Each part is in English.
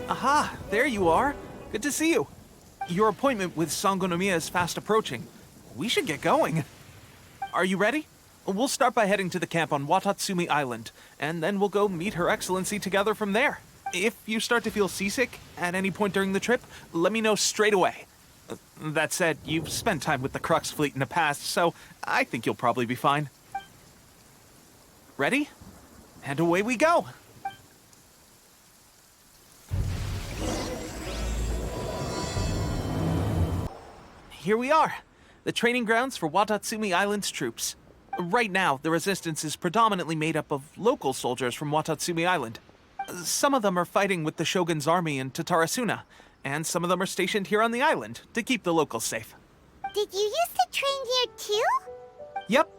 Aha, there you are. Good to see you. Your appointment with Sangonomiya is fast approaching. We should get going. Are you ready? We'll start by heading to the camp on Watatsumi Island, and then we'll go meet Her Excellency together from there. If you start to feel seasick at any point during the trip, let me know straight away. That said, you've spent time with the Crux fleet in the past, so I think you'll probably be fine. Ready? And away we go! Here we are, the training grounds for Watatsumi Island's troops. Right now, the resistance is predominantly made up of local soldiers from Watatsumi Island. Some of them are fighting with the Shogun's army in Tatarasuna, and some of them are stationed here on the island to keep the locals safe. Did you used to train here too? Yep.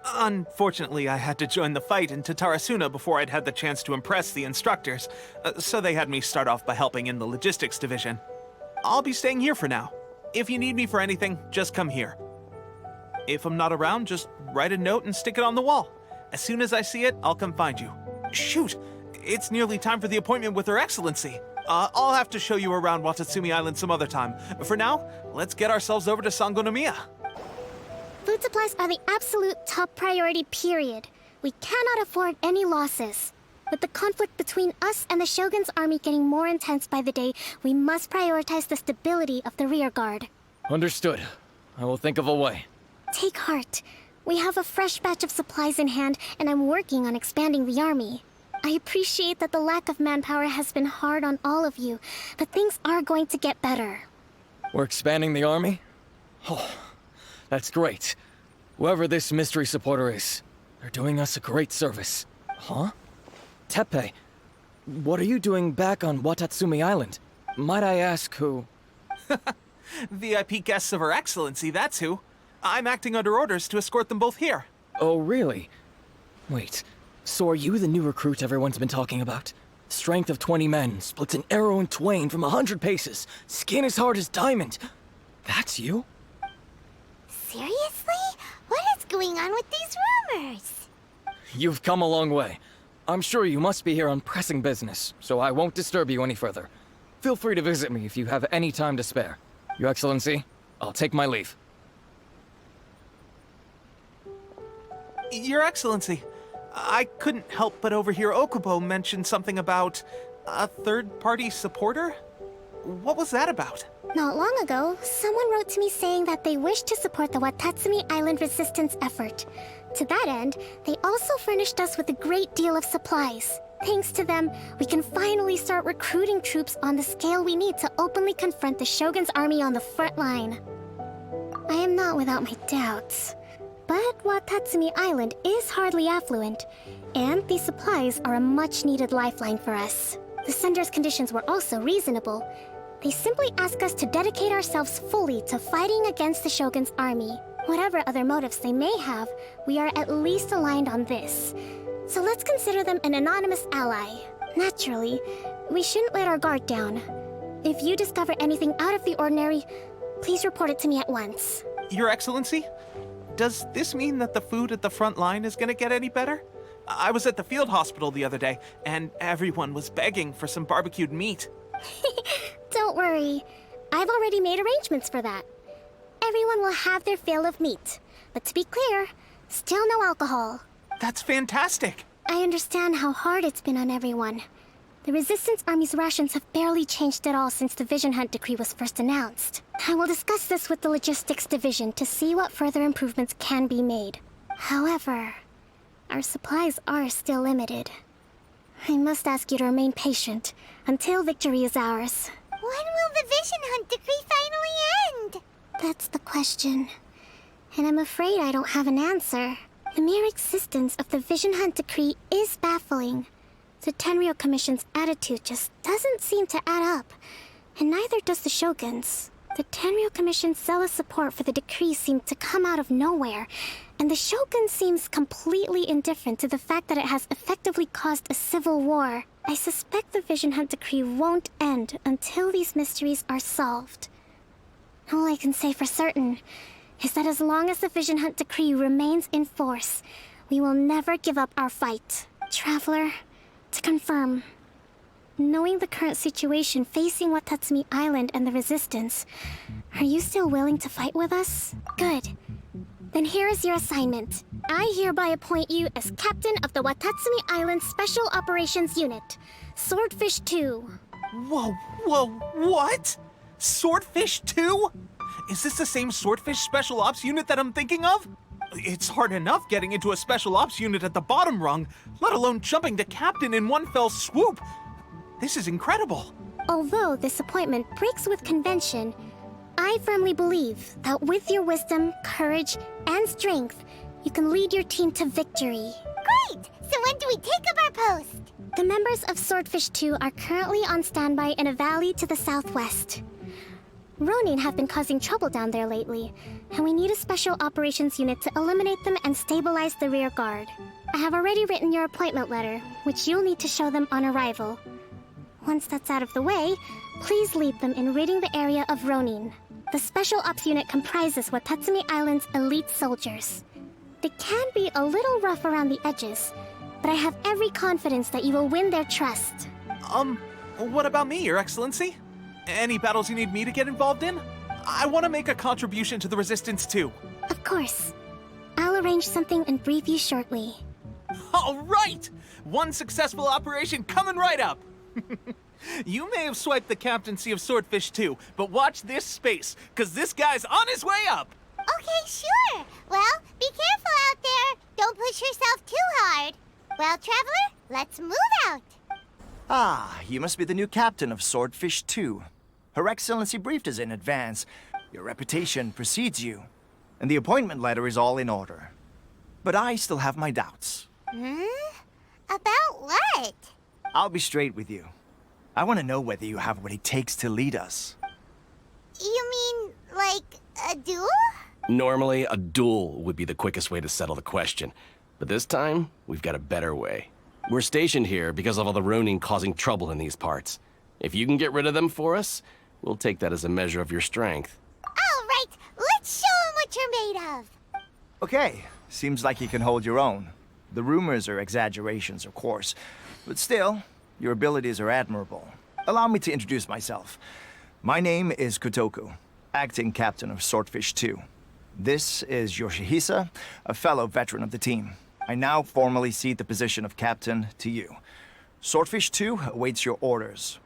Unfortunately, I had to join the fight in Tatarasuna before I'd had the chance to impress the instructors, so they had me start off by helping in the logistics division. I'll be staying here for now. If you need me for anything, just come here. If I'm not around, just write a note and stick it on the wall. As soon as I see it, I'll come find you. Shoot! It's nearly time for the appointment with Her Excellency. I'll have to show you around Watatsumi Island some other time. For now, let's get ourselves over to Sangonomiya. Food supplies are the absolute top priority, period. We cannot afford any losses. With the conflict between us and the Shogun's army getting more intense by the day, we must prioritize the stability of the rear guard. Understood. I will think of a way. Take heart. We have a fresh batch of supplies in hand, and I'm working on expanding the army. I appreciate that the lack of manpower has been hard on all of you, but things are going to get better. We're expanding the army? Oh, that's great. Whoever this mystery supporter is, they're doing us a great service. Huh? Teppei, what are you doing back on Watatsumi Island? Might I ask who? VIP guests of Her Excellency, that's who. I'm acting under orders to escort them both here. Oh, really? Wait, so are you the new recruit everyone's been talking about? Strength of 20 men, splits an arrow in twain from 100 paces, skin as hard as diamond. That's you? Seriously? What is going on with these rumors? You've come a long way. I'm sure you must be here on pressing business, so I won't disturb you any further. Feel free to visit me if you have any time to spare. Your Excellency, I'll take my leave. Your Excellency, I couldn't help but overhear Okubo mention something about a third-party supporter? What was that about? Not long ago, someone wrote to me saying that they wish to support the Watatsumi Island resistance effort. To that end, they also furnished us with a great deal of supplies. Thanks to them, we can finally start recruiting troops on the scale we need to openly confront the Shogun's army on the front line. I am not without my doubts. But Watatsumi Island is hardly affluent, and these supplies are a much-needed lifeline for us. The sender's conditions were also reasonable. They simply ask us to dedicate ourselves fully to fighting against the Shogun's army. Whatever other motives they may have, we are at least aligned on this. So let's consider them an anonymous ally. Naturally, we shouldn't let our guard down. If you discover anything out of the ordinary, please report it to me at once. Your Excellency? Does this mean that the food at the front line is gonna get any better? I was at the field hospital the other day, and everyone was begging for some barbecued meat. Don't worry. I've already made arrangements for that. Everyone will have their fill of meat. But to be clear, still no alcohol. That's fantastic! I understand how hard it's been on everyone. The Resistance Army's rations have barely changed at all since the Vision Hunt decree was first announced. I will discuss this with the Logistics Division to see what further improvements can be made. However, our supplies are still limited. I must ask you to remain patient until victory is ours. When will the Vision Hunt decree finally end? That's the question. And I'm afraid I don't have an answer. The mere existence of the Vision Hunt decree is baffling. The Tenryou Commission's attitude just doesn't seem to add up, and neither does the Shogun's. The Tenryou Commission's zealous support for the decree seemed to come out of nowhere, and the Shogun seems completely indifferent to the fact that it has effectively caused a civil war. I suspect the Vision Hunt decree won't end until these mysteries are solved. All I can say for certain is that as long as the Vision Hunt decree remains in force, we will never give up our fight. Traveler, to confirm, Knowing the current situation facing Watatsumi Island and the Resistance, are you still willing to fight with us? Good. Then here is your assignment. I hereby appoint you as captain of the Watatsumi Island Special Operations Unit, Swordfish 2. Whoa, what? Swordfish 2? Is this the same Swordfish Special Ops unit that I'm thinking of? It's hard enough getting into a Special Ops unit at the bottom rung, let alone jumping to captain in one fell swoop. This is incredible. Although this appointment breaks with convention, I firmly believe that with your wisdom, courage, and strength, you can lead your team to victory. Great! So when do we take up our post? The members of Swordfish 2 are currently on standby in a valley to the southwest. Ronin have been causing trouble down there lately, and we need a special operations unit to eliminate them and stabilize the rear guard. I have already written your appointment letter, which you'll need to show them on arrival. Once that's out of the way, please lead them in ridding the area of Ronin. The Special Ops unit comprises Watatsumi Island's elite soldiers. They can be a little rough around the edges, but I have every confidence that you will win their trust. What about me, Your Excellency? Any battles you need me to get involved in? I want to make a contribution to the Resistance too. Of course. I'll arrange something and brief you shortly. All right! One successful operation coming right up! You may have swiped the captaincy of Swordfish 2, but watch this space, because this guy's on his way up! Okay, sure. Well, be careful out there. Don't push yourself too hard. Well, Traveler, let's move out. Ah, you must be the new captain of Swordfish 2. Her Excellency briefed us in advance. Your reputation precedes you, and the appointment letter is all in order. But I still have my doubts. About what? I'll be straight with you. I want to know whether you have what it takes to lead us. You mean, like, a duel? Normally, a duel would be the quickest way to settle the question. But this time, we've got a better way. We're stationed here because of all the Ronin causing trouble in these parts. If you can get rid of them for us, we'll take that as a measure of your strength. All right, let's show 'em what you're made of. Okay, seems like you can hold your own. The rumors are exaggerations, of course, but still, your abilities are admirable. Allow me to introduce myself. My name is Kotoku, acting captain of Swordfish 2. This is Yoshihisa, a fellow veteran of the team. I now formally cede the position of captain to you. Swordfish 2 awaits your orders.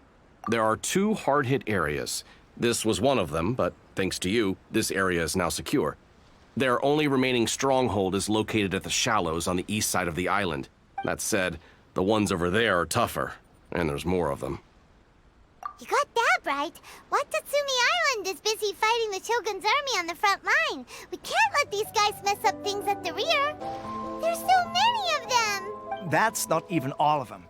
There are 2 hard-hit areas. This was one of them, but thanks to you, this area is now secure. Their only remaining stronghold is located at the shallows on the east side of the island. That said, the ones over there are tougher, and there's more of them. You got that right. Watatsumi Island is busy fighting the Shogun's army on the front line. We can't let these guys mess up things at the rear. There's so many of them. That's not even all of them.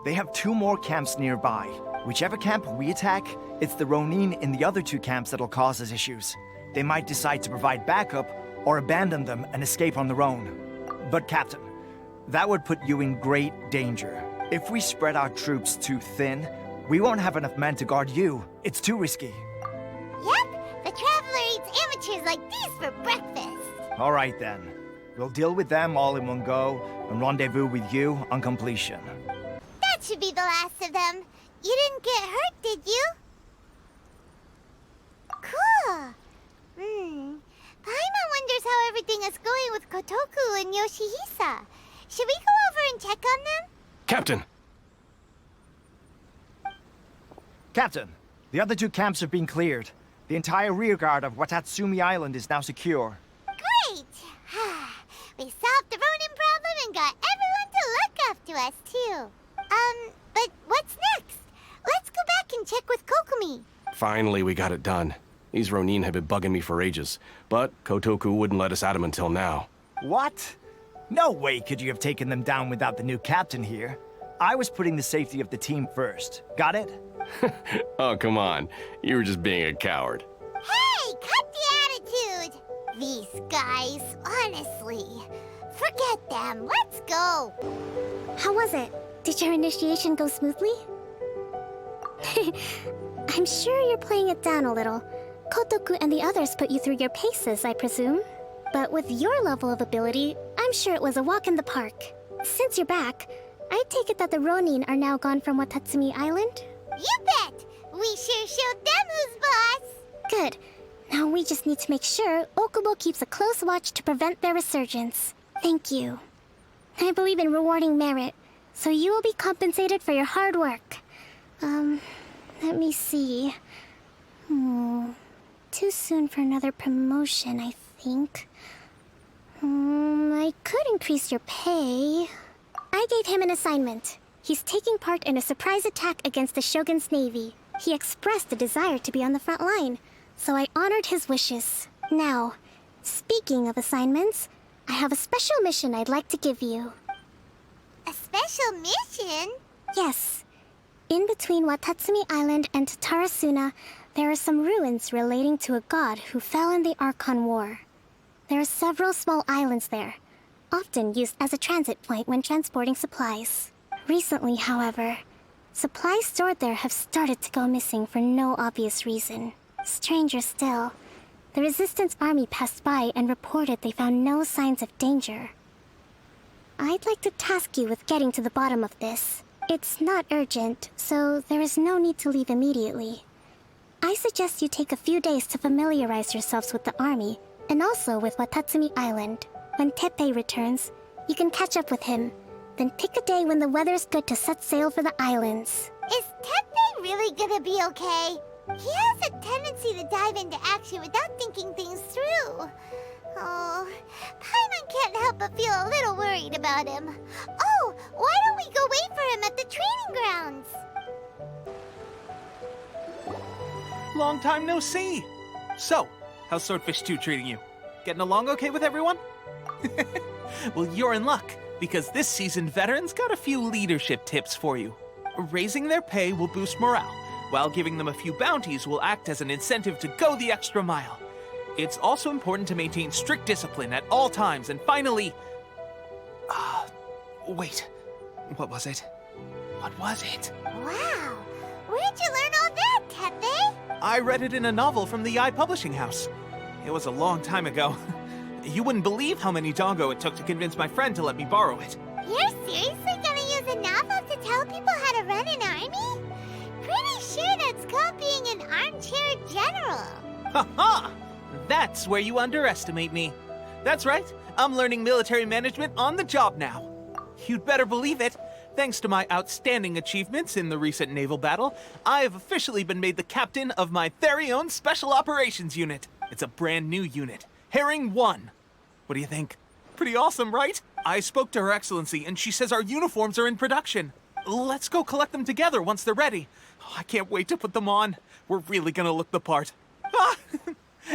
They have 2 more camps nearby. Whichever camp we attack, it's the Ronin in the other 2 camps that'll cause us issues. They might decide to provide backup or abandon them and escape on their own. But Captain, that would put you in great danger. If we spread our troops too thin, we won't have enough men to guard you. It's too risky. Yep, the Traveler eats amateurs like these for breakfast. All right then. We'll deal with them all in one go and rendezvous with you on completion. That should be the last of them. You didn't get hurt, did you? Cool. Paimon wonders how everything is going with Kotoku and Yoshihisa. Should we go over and check on them? Captain! Captain, the other 2 camps have been cleared. The entire rearguard of Watatsumi Island is now secure. Great! We solved the Ronin problem and got everyone to look after us, too. But what's next? Let's go back and check with Kokumi. Finally, we got it done. These Ronin have been bugging me for ages, but Kotoku wouldn't let us at them until now. What? No way could you have taken them down without the new captain here. I was putting the safety of the team first. Got it? Oh, come on. You were just being a coward. Hey, cut the attitude! These guys, honestly. Forget them. Let's go. How was it? Did your initiation go smoothly? I'm sure you're playing it down a little. Kotoku and the others put you through your paces, I presume. But with your level of ability, I'm sure it was a walk in the park. Since you're back, I take it that the Ronin are now gone from Watatsumi Island? You bet! We sure showed them who's boss! Good. Now we just need to make sure Okubo keeps a close watch to prevent their resurgence. Thank you. I believe in rewarding merit, so you will be compensated for your hard work. Let me see. Too soon for another promotion, I think. I could increase your pay. I gave him an assignment. He's taking part in a surprise attack against the Shogun's navy. He expressed a desire to be on the front line, so I honored his wishes. Now, speaking of assignments, I have a special mission I'd like to give you. A special mission? Yes. In between Watatsumi Island and Tarasuna, there are some ruins relating to a god who fell in the Archon War. There are several small islands there, often used as a transit point when transporting supplies. Recently, however, supplies stored there have started to go missing for no obvious reason. Stranger still, the Resistance army passed by and reported they found no signs of danger. I'd like to task you with getting to the bottom of this. It's not urgent, so there is no need to leave immediately. I suggest you take a few days to familiarize yourselves with the army, and also with Watatsumi Island. When Teppei returns, you can catch up with him. Then pick a day when the weather's good to set sail for the islands. Is Teppei really gonna be okay? He has a tendency to dive into action without thinking things through. Oh, Paimon can't help but feel a little worried about him. Oh, why don't we go wait for him at the training grounds? Long time no see. So, how's Swordfish 2 treating you? Getting along okay with everyone? Well, you're in luck, because this seasoned veterans got a few leadership tips for you. Raising their pay will boost morale, while giving them a few bounties will act as an incentive to go the extra mile. It's also important to maintain strict discipline at all times, and finally... wait. What was it? What was it? Wow, where'd you learn all that, Teppei? I read it in a novel from the Yae Publishing House. It was a long time ago. You wouldn't believe how many dongo it took to convince my friend to let me borrow it. You're seriously gonna use a novel to tell people how to run an army? Pretty sure that's called being an armchair general. Ha-ha! That's where you underestimate me. That's right, I'm learning military management on the job now. You'd better believe it. Thanks to my outstanding achievements in the recent naval battle, I have officially been made the captain of my very own Special Operations Unit. It's a brand new unit, Herring 1. What do you think? Pretty awesome, right? I spoke to Her Excellency, and she says our uniforms are in production. Let's go collect them together once they're ready. I can't wait to put them on. We're really gonna look the part.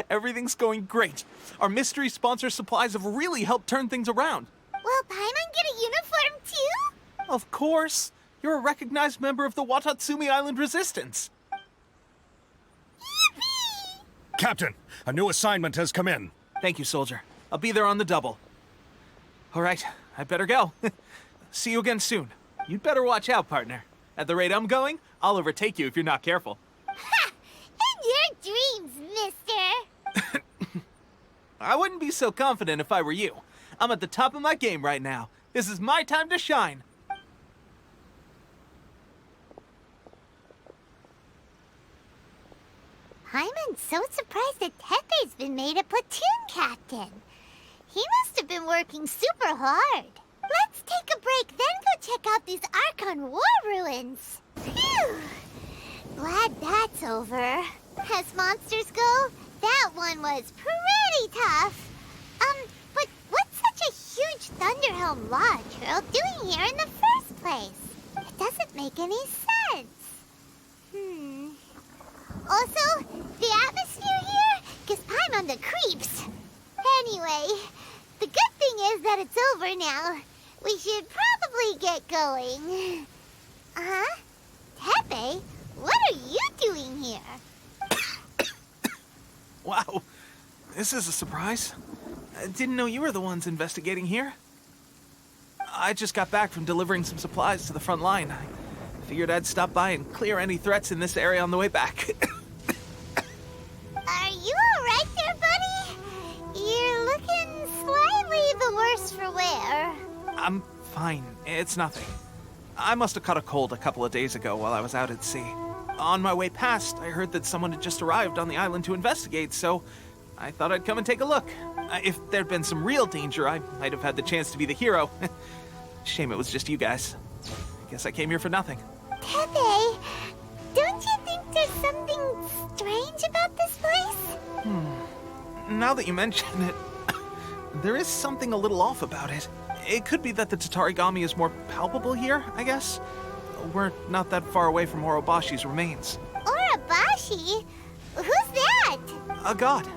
Everything's going great. Our mystery sponsor supplies have really helped turn things around. Will Paimon get a uniform too? Of course. You're a recognized member of the Watatsumi Island Resistance. Yippee! Captain, a new assignment has come in. Thank you, soldier. I'll be there on the double. All right, I better go. See you again soon. You'd better watch out, partner. At the rate I'm going, I'll overtake you if you're not careful. Ha! In your dreams, mister! I wouldn't be so confident if I were you. I'm at the top of my game right now. This is my time to shine. Paimon's so surprised that Teppei's been made a platoon captain. He must have been working super hard. Let's take a break, then go check out these Archon War ruins. Phew! Glad that's over. As monsters go, that one was pretty tough. But what's such a huge Thunderhelm Lodge Earl doing here in the first place? It doesn't make any sense. Also, the atmosphere here gives Paimon the creeps. Anyway, the good thing is that it's over now. We should probably get going. Teppei, what are you doing here? Wow, this is a surprise. I didn't know you were the ones investigating here. I just got back from delivering some supplies to the front line. I figured I'd stop by and clear any threats in this area on the way back. Are you alright there, buddy? You're looking slightly the worse for wear. I'm fine. It's nothing. I must have caught a cold a couple of days ago while I was out at sea. On my way past, I heard that someone had just arrived on the island to investigate, so I thought I'd come and take a look. If there'd been some real danger, I might have had the chance to be the hero. Shame it was just you guys. I guess I came here for nothing. Pepe, don't you think there's something strange about this place? Now that you mention it, there is something a little off about it. It could be that the Tatarigami is more palpable here, I guess. We're not that far away from Orobashi's remains. Orobashi? Who's that? A god.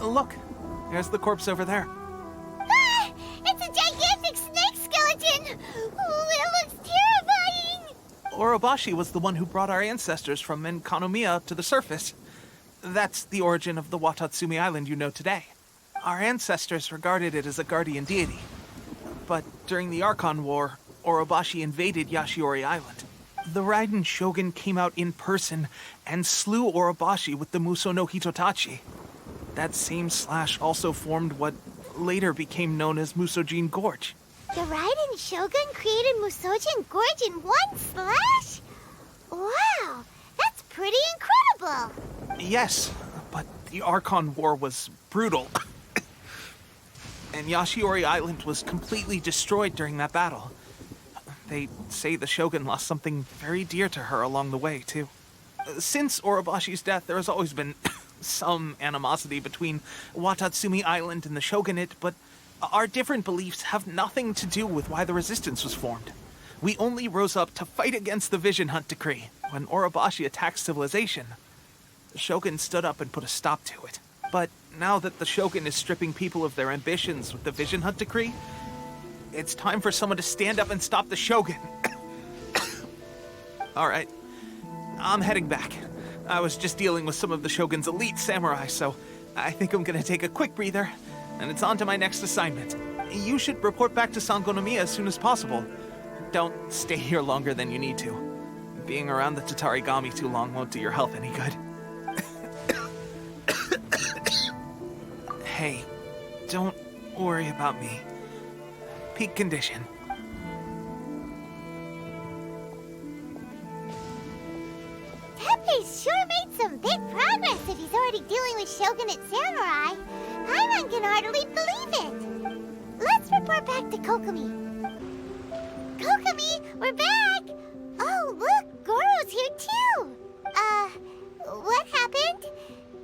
Look, there's the corpse over there. Ah! It's a gigantic snake skeleton! Oh, it looks terrifying! Orobashi was the one who brought our ancestors from Enkanomiya to the surface. That's the origin of the Watatsumi Island you know today. Our ancestors regarded it as a guardian deity. But during the Archon War, Orobashi invaded Yashiori Island. The Raiden Shogun came out in person and slew Orobashi with the Muso no Hitotachi. That same slash also formed what later became known as Musojin Gorge. The Raiden Shogun created Musojin Gorge in one slash? Wow, that's pretty incredible! Yes, but the Archon War was brutal. And Yashiori Island was completely destroyed during that battle. They say the Shogun lost something very dear to her along the way, too. Since Orobashi's death, there has always been some animosity between Watatsumi Island and the Shogunate, but our different beliefs have nothing to do with why the resistance was formed. We only rose up to fight against the Vision Hunt Decree. When Orobashi attacked civilization, the Shogun stood up and put a stop to it. But now that the Shogun is stripping people of their ambitions with the Vision Hunt Decree, it's time for someone to stand up and stop the Shogun. All right, I'm heading back. I was just dealing with some of the Shogun's elite samurai, so I think I'm gonna take a quick breather, and it's on to my next assignment. You should report back to Sangonomiya as soon as possible. Don't stay here longer than you need to. Being around the Tatarigami too long won't do your health any good. Hey, don't worry about me. Peak condition. Pepe's sure made some big progress if he's already dealing with Shogunate samurai. Paimon can hardly believe it. Let's report back to Kokomi. Kokomi, we're back! Oh, look, Goro's here too! What happened?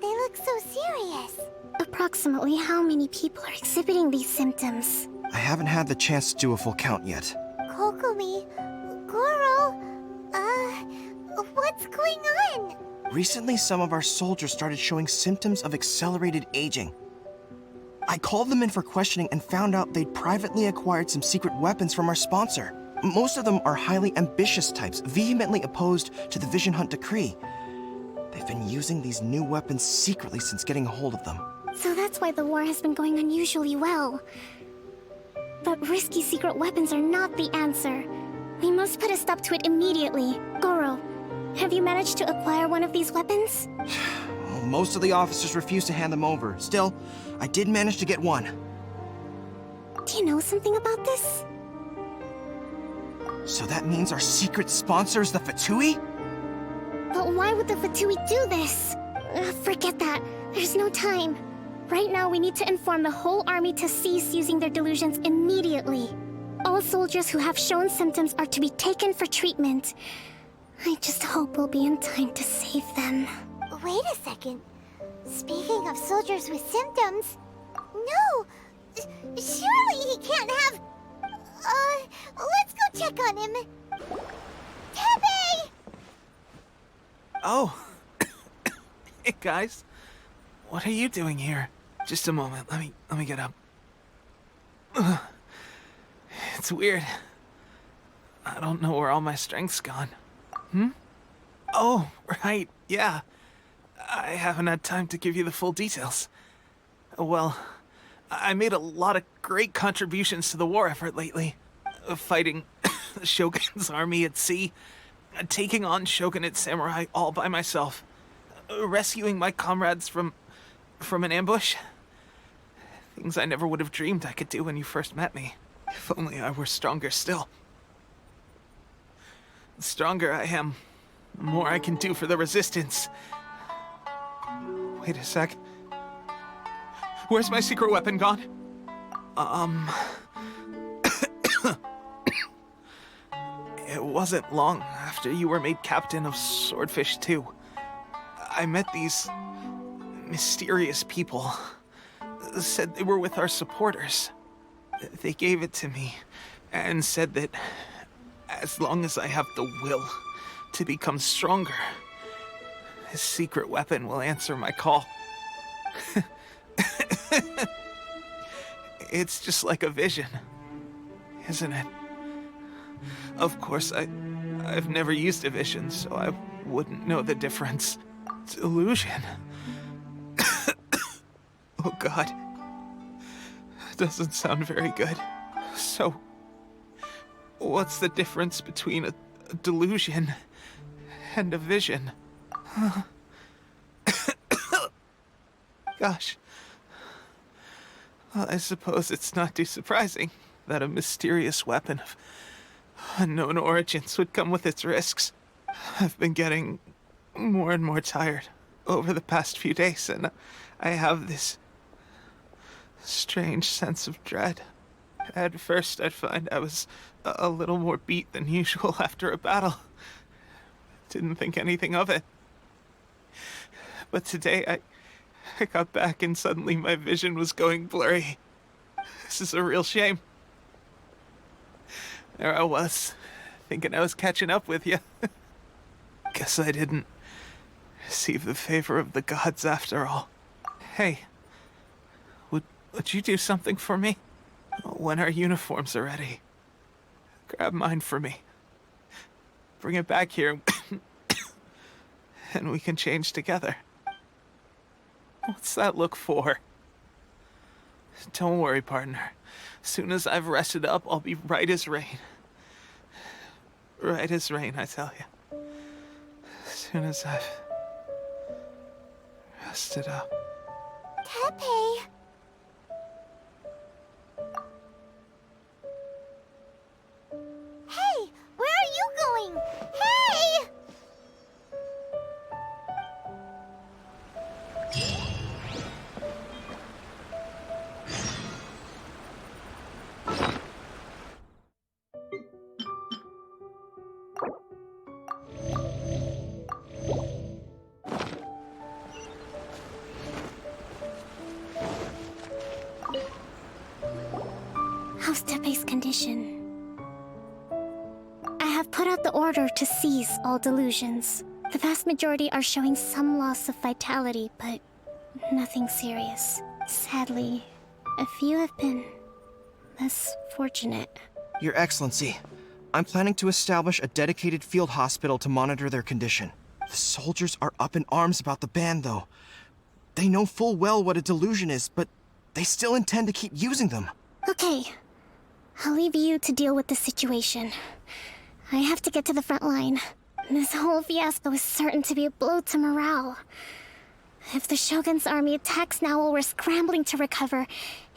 They look so serious. Approximately how many people are exhibiting these symptoms? I haven't had the chance to do a full count yet. Kokomi, Goro, what's going on? Recently, some of our soldiers started showing symptoms of accelerated aging. I called them in for questioning and found out they'd privately acquired some secret weapons from our sponsor. Most of them are highly ambitious types, vehemently opposed to the Vision Hunt Decree. They've been using these new weapons secretly since getting a hold of them. So that's why the war has been going unusually well. But risky secret weapons are not the answer. We must put a stop to it immediately. Goro, have you managed to acquire one of these weapons? Well, most of the officers refuse to hand them over. Still, I did manage to get one. Do you know something about this? So that means our secret sponsor is the Fatui? But why would the Fatui do this? Forget that. There's no time. Right now, we need to inform the whole army to cease using their delusions immediately. All soldiers who have shown symptoms are to be taken for treatment. I just hope we'll be in time to save them. Wait a second. Speaking of soldiers with symptoms... No! Surely he can't have... let's go check on him. Tepe! Oh. Hey, guys. What are you doing here? Just a moment. Let me get up. Ugh. It's weird. I don't know where all my strength's gone. Oh, right. Yeah. I haven't had time to give you the full details. Well, I made a lot of great contributions to the war effort lately. Fighting the Shogun's army at sea, taking on Shogunate samurai all by myself, rescuing my comrades from an ambush. Things I never would have dreamed I could do when you first met me. If only I were stronger still. The stronger I am, the more I can do for the Resistance. Wait a sec. Where's my secret weapon gone? It wasn't long after you were made captain of Swordfish 2. I met these mysterious people. Said they were with our supporters. They gave it to me and said that as long as I have the will to become stronger, his secret weapon will answer my call. It's just like a vision, isn't it? Of course, I've never used a vision, so I wouldn't know the difference. Delusion. Oh God. Doesn't sound very good. So, what's the difference between a delusion and a vision? Gosh. Well, I suppose it's not too surprising that a mysterious weapon of unknown origins would come with its risks. I've been getting more and more tired over the past few days, and I have this strange sense of dread. At first, I'd find I was a little more beat than usual after a battle. Didn't think anything of it. But today, I got back and suddenly my vision was going blurry. This is a real shame. There I was, thinking I was catching up with you. Guess I didn't receive the favor of the gods after all. Hey, would you do something for me? When our uniforms are ready, grab mine for me. Bring it back here, and we can change together. What's that look for? Don't worry, partner. As soon as I've rested up, I'll be right as rain. Right as rain, I tell you. As soon as I've rested up. Tepe! Hey! Where are you going? Hey! How's Tepe's condition? I have put out the order to cease all delusions. The vast majority are showing some loss of vitality, but nothing serious. Sadly, a few have been less fortunate. Your Excellency, I'm planning to establish a dedicated field hospital to monitor their condition. The soldiers are up in arms about the ban, though. They know full well what a delusion is, but they still intend to keep using them. Okay, I'll leave you to deal with the situation. I have to get to the front line. This whole fiasco is certain to be a blow to morale. If the Shogun's army attacks now while we're scrambling to recover,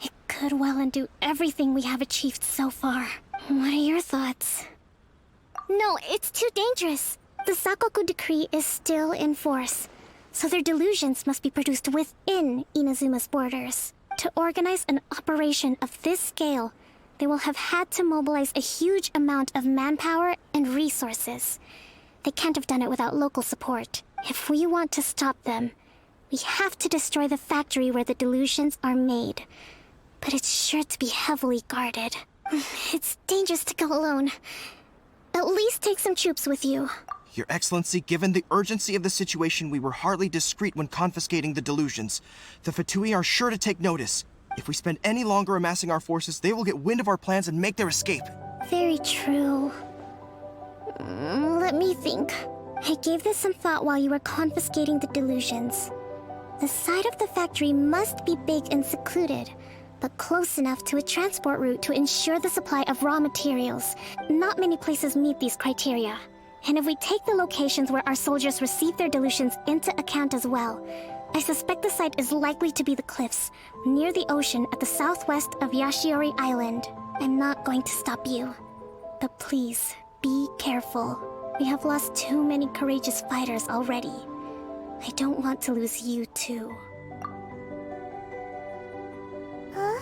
it could well undo everything we have achieved so far. What are your thoughts? No, it's too dangerous. The Sakoku decree is still in force, so their delusions must be produced within Inazuma's borders. To organize an operation of this scale, they will have had to mobilize a huge amount of manpower and resources. They can't have done it without local support. If we want to stop them, we have to destroy the factory where the delusions are made. But it's sure to be heavily guarded. It's dangerous to go alone. At least take some troops with you. Your Excellency, given the urgency of the situation, we were hardly discreet when confiscating the delusions. The Fatui are sure to take notice. If we spend any longer amassing our forces, they will get wind of our plans and make their escape. Very true. Let me think. I gave this some thought while you were confiscating the delusions. The side of the factory must be big and secluded, but close enough to a transport route to ensure the supply of raw materials. Not many places meet these criteria. And if we take the locations where our soldiers receive their delusions into account as well, I suspect the site is likely to be the cliffs, near the ocean at the southwest of Yashiori Island. I'm not going to stop you, but please, be careful. We have lost too many courageous fighters already. I don't want to lose you too. Huh?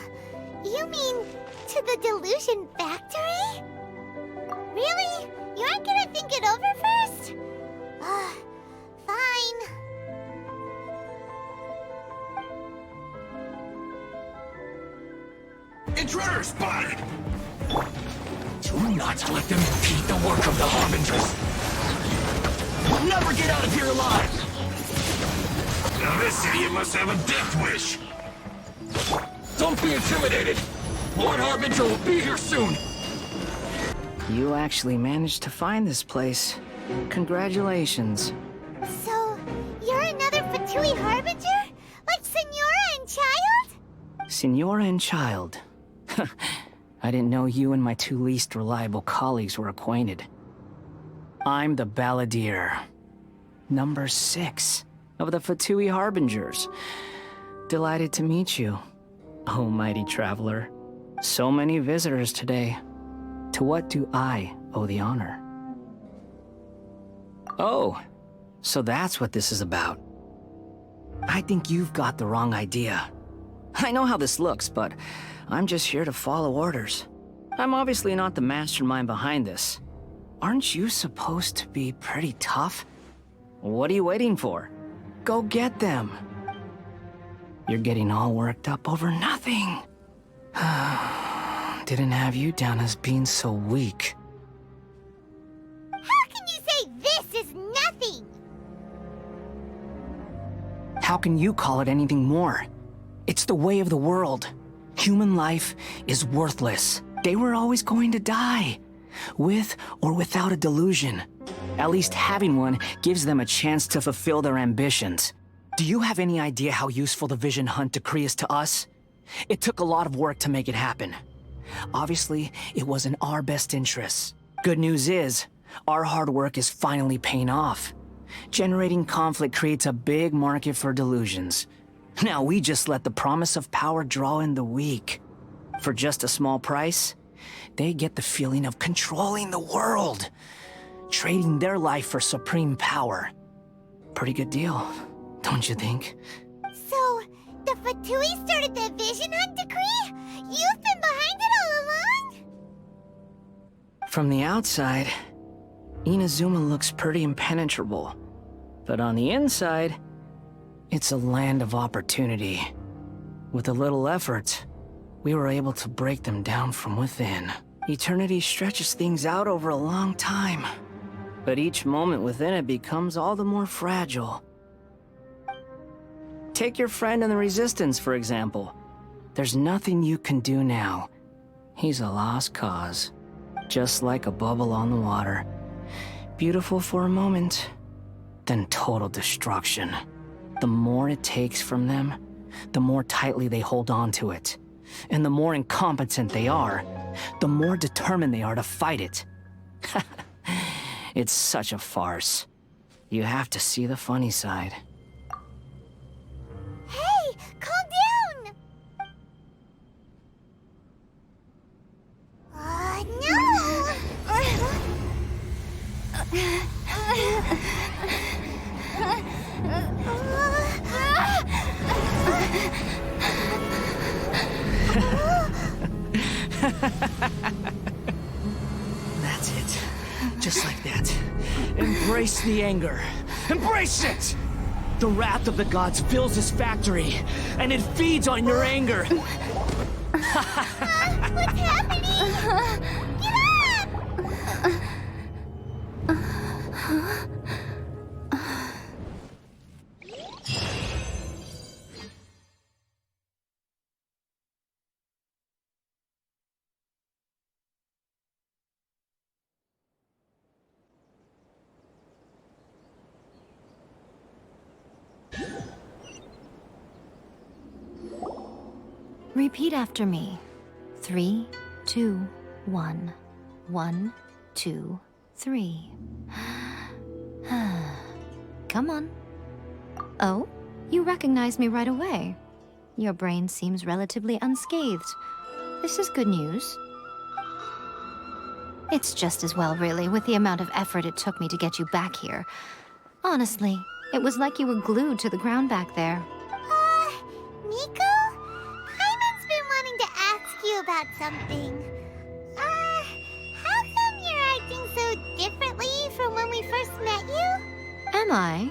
You mean to the Delusion Factory? Really? You aren't gonna think it over first? Fine. Intruder spotted! Do not let them impede the work of the Harbingers! We'll never get out of here alive! Now this idiot must have a death wish! Don't be intimidated! Lord Harbinger will be here soon! You actually managed to find this place. Congratulations. So, you're another Fatui Harbinger? Like Senora and Child? Senora and Child. I didn't know you and my two least reliable colleagues were acquainted. I'm the Balladeer. Number 6 of the Fatui Harbingers. Delighted to meet you, oh mighty traveler. So many visitors today. To what do I owe the honor? Oh, so that's what this is about. I think you've got the wrong idea. I know how this looks, but I'm just here to follow orders. I'm obviously not the mastermind behind this. Aren't you supposed to be pretty tough? What are you waiting for? Go get them. You're getting all worked up over nothing. Didn't have you down as being so weak. How can you say this is nothing? How can you call it anything more? It's the way of the world. Human life is worthless. They were always going to die, with or without a delusion. At least having one gives them a chance to fulfill their ambitions. Do you have any idea how useful the Vision Hunt decree is to us? It took a lot of work to make it happen. Obviously, it was in our best interests. Good news is, our hard work is finally paying off. Generating conflict creates a big market for delusions. Now we just let the promise of power draw in the weak. For just a small price, they get the feeling of controlling the world, trading their life for supreme power. Pretty good deal, don't you think? So, the Fatui started the Vision Hunt decree? You've been behind it all along? From the outside, Inazuma looks pretty impenetrable. But on the inside, it's a land of opportunity. With a little effort, we were able to break them down from within. Eternity stretches things out over a long time, but each moment within it becomes all the more fragile. Take your friend in the Resistance, for example. There's nothing you can do now. He's a lost cause, just like a bubble on the water. Beautiful for a moment, then total destruction. The more it takes from them, the more tightly they hold on to it. And the more incompetent they are, the more determined they are to fight it. It's such a farce. You have to see the funny side. Hey, calm down! No! That's it. Just like that. Embrace the anger. Embrace it! The wrath of the gods fills this factory, and it feeds on your anger. What's happening? Get up! Repeat after me. 3, 2, 1. 1, 2, 3. Come on. Oh, you recognize me right away. Your brain seems relatively unscathed. This is good news. It's just as well, really, with the amount of effort it took me to get you back here. Honestly, it was like you were glued to the ground back there. Nico? Paimon's been wanting to ask you about something. How come you're acting so differently from when we first met you? Am I?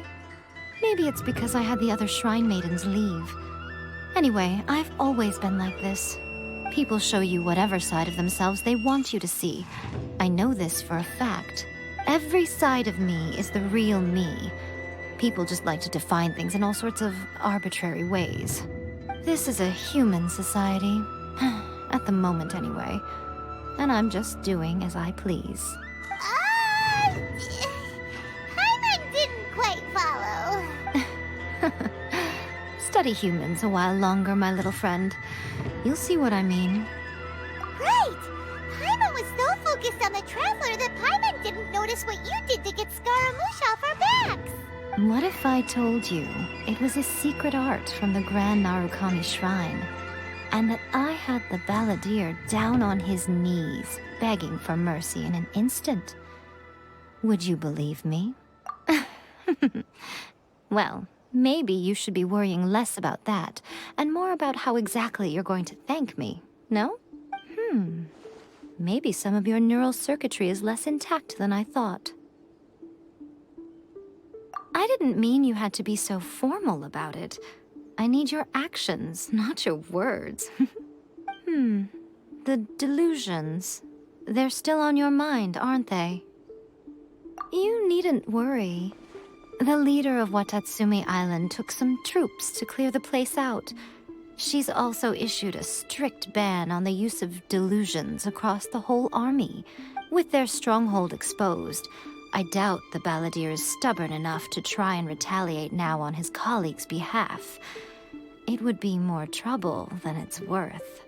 Maybe it's because I had the other Shrine Maidens leave. Anyway, I've always been like this. People show you whatever side of themselves they want you to see. I know this for a fact. Every side of me is the real me. People just like to define things in all sorts of arbitrary ways. This is a human society. At the moment, anyway. And I'm just doing as I please. Paimon didn't quite follow. Study humans a while longer, my little friend. You'll see what I mean. Right! Paimon was so focused on the Traveler that Paimon didn't notice what you did to get Scaramouche off our backs. What if I told you it was a secret art from the Grand Narukami Shrine, and that I had the balladeer down on his knees, begging for mercy in an instant? Would you believe me? Well, maybe you should be worrying less about that, and more about how exactly you're going to thank me, no? Maybe some of your neural circuitry is less intact than I thought. I didn't mean you had to be so formal about it. I need your actions, not your words. The delusions. They're still on your mind, aren't they? You needn't worry. The leader of Watatsumi Island took some troops to clear the place out. She's also issued a strict ban on the use of delusions across the whole army. With their stronghold exposed, I doubt the balladeer is stubborn enough to try and retaliate now on his colleagues' behalf. It would be more trouble than it's worth.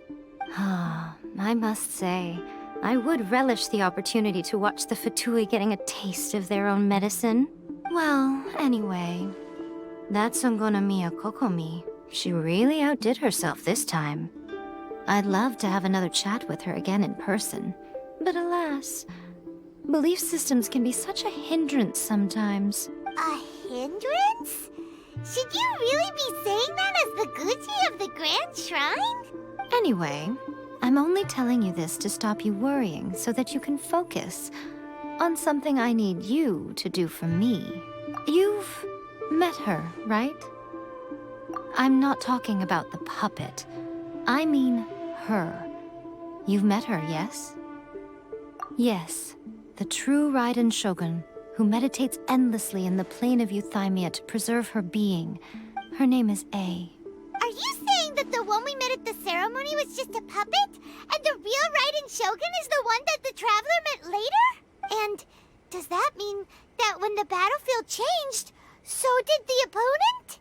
I must say, I would relish the opportunity to watch the Fatui getting a taste of their own medicine. Well, anyway, that's Songonamiya Kokomi. She really outdid herself this time. I'd love to have another chat with her again in person, but alas, belief systems can be such a hindrance sometimes. A hindrance? Should you really be saying that as the Gucci of the Grand Shrine? Anyway, I'm only telling you this to stop you worrying so that you can focus on something I need you to do for me. You've met her, right? I'm not talking about the puppet. I mean her. You've met her, yes? Yes, the true Raiden Shogun, who meditates endlessly in the plane of Euthymia to preserve her being. Her name is A. Are you saying that the one we met at the ceremony was just a puppet? And the real Raiden Shogun is the one that the Traveler met later? And does that mean that when the battlefield changed, so did the opponent?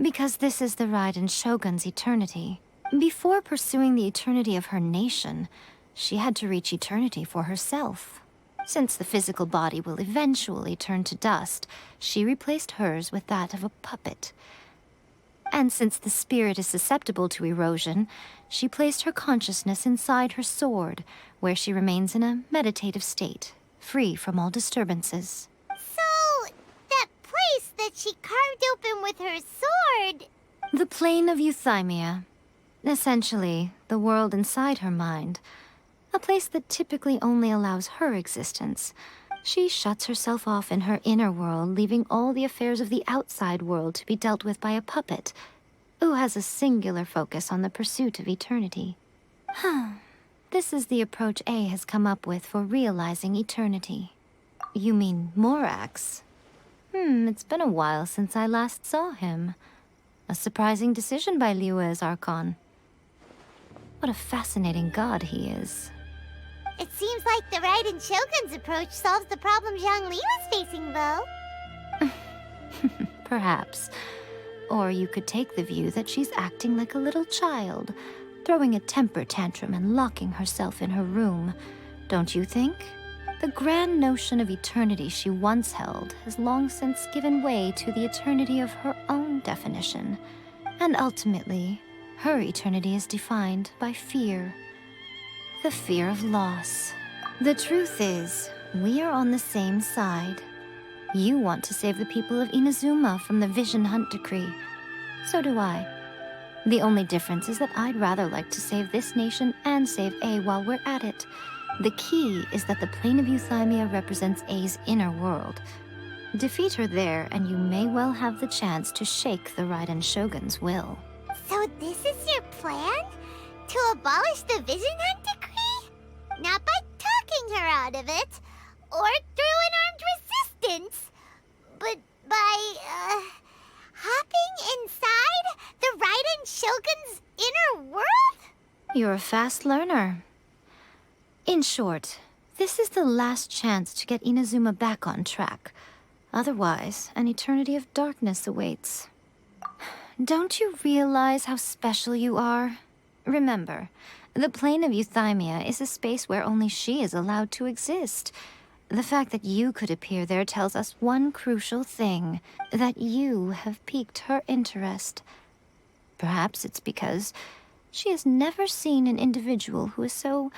Because this is the Raiden Shogun's eternity. Before pursuing the eternity of her nation, she had to reach eternity for herself. Since the physical body will eventually turn to dust, she replaced hers with that of a puppet. And since the spirit is susceptible to erosion, she placed her consciousness inside her sword, where she remains in a meditative state, free from all disturbances. So, that place that she carved open with her sword... The plane of Euthymia. Essentially, the world inside her mind. A place that typically only allows her existence. She shuts herself off in her inner world, leaving all the affairs of the outside world to be dealt with by a puppet, who has a singular focus on the pursuit of eternity. This is the approach A has come up with for realizing eternity. You mean Morax? It's been a while since I last saw him. A surprising decision by Liyue's Archon. What a fascinating god he is. It seems like the Raiden Shogun's approach solves the problem Zhang Li was facing, though. Perhaps. Or you could take the view that she's acting like a little child, throwing a temper tantrum and locking herself in her room. Don't you think? The grand notion of eternity she once held has long since given way to the eternity of her own definition. And ultimately, her eternity is defined by fear. The fear of loss. The truth is, we are on the same side. You want to save the people of Inazuma from the Vision Hunt decree. So do I. The only difference is that I'd rather like to save this nation and save A while we're at it. The key is that the plane of Euthymia represents A's inner world. Defeat her there, and you may well have the chance to shake the Raiden Shogun's will. So this is your plan? To abolish the Vision Hunt decree? Not by talking her out of it, or through an armed resistance, but by, hopping inside the Raiden Shogun's inner world? You're a fast learner. In short, this is the last chance to get Inazuma back on track. Otherwise, an eternity of darkness awaits. Don't you realize how special you are? Remember, the plane of Euthymia is a space where only she is allowed to exist. The fact that you could appear there tells us one crucial thing, that you have piqued her interest. Perhaps it's because she has never seen an individual who is so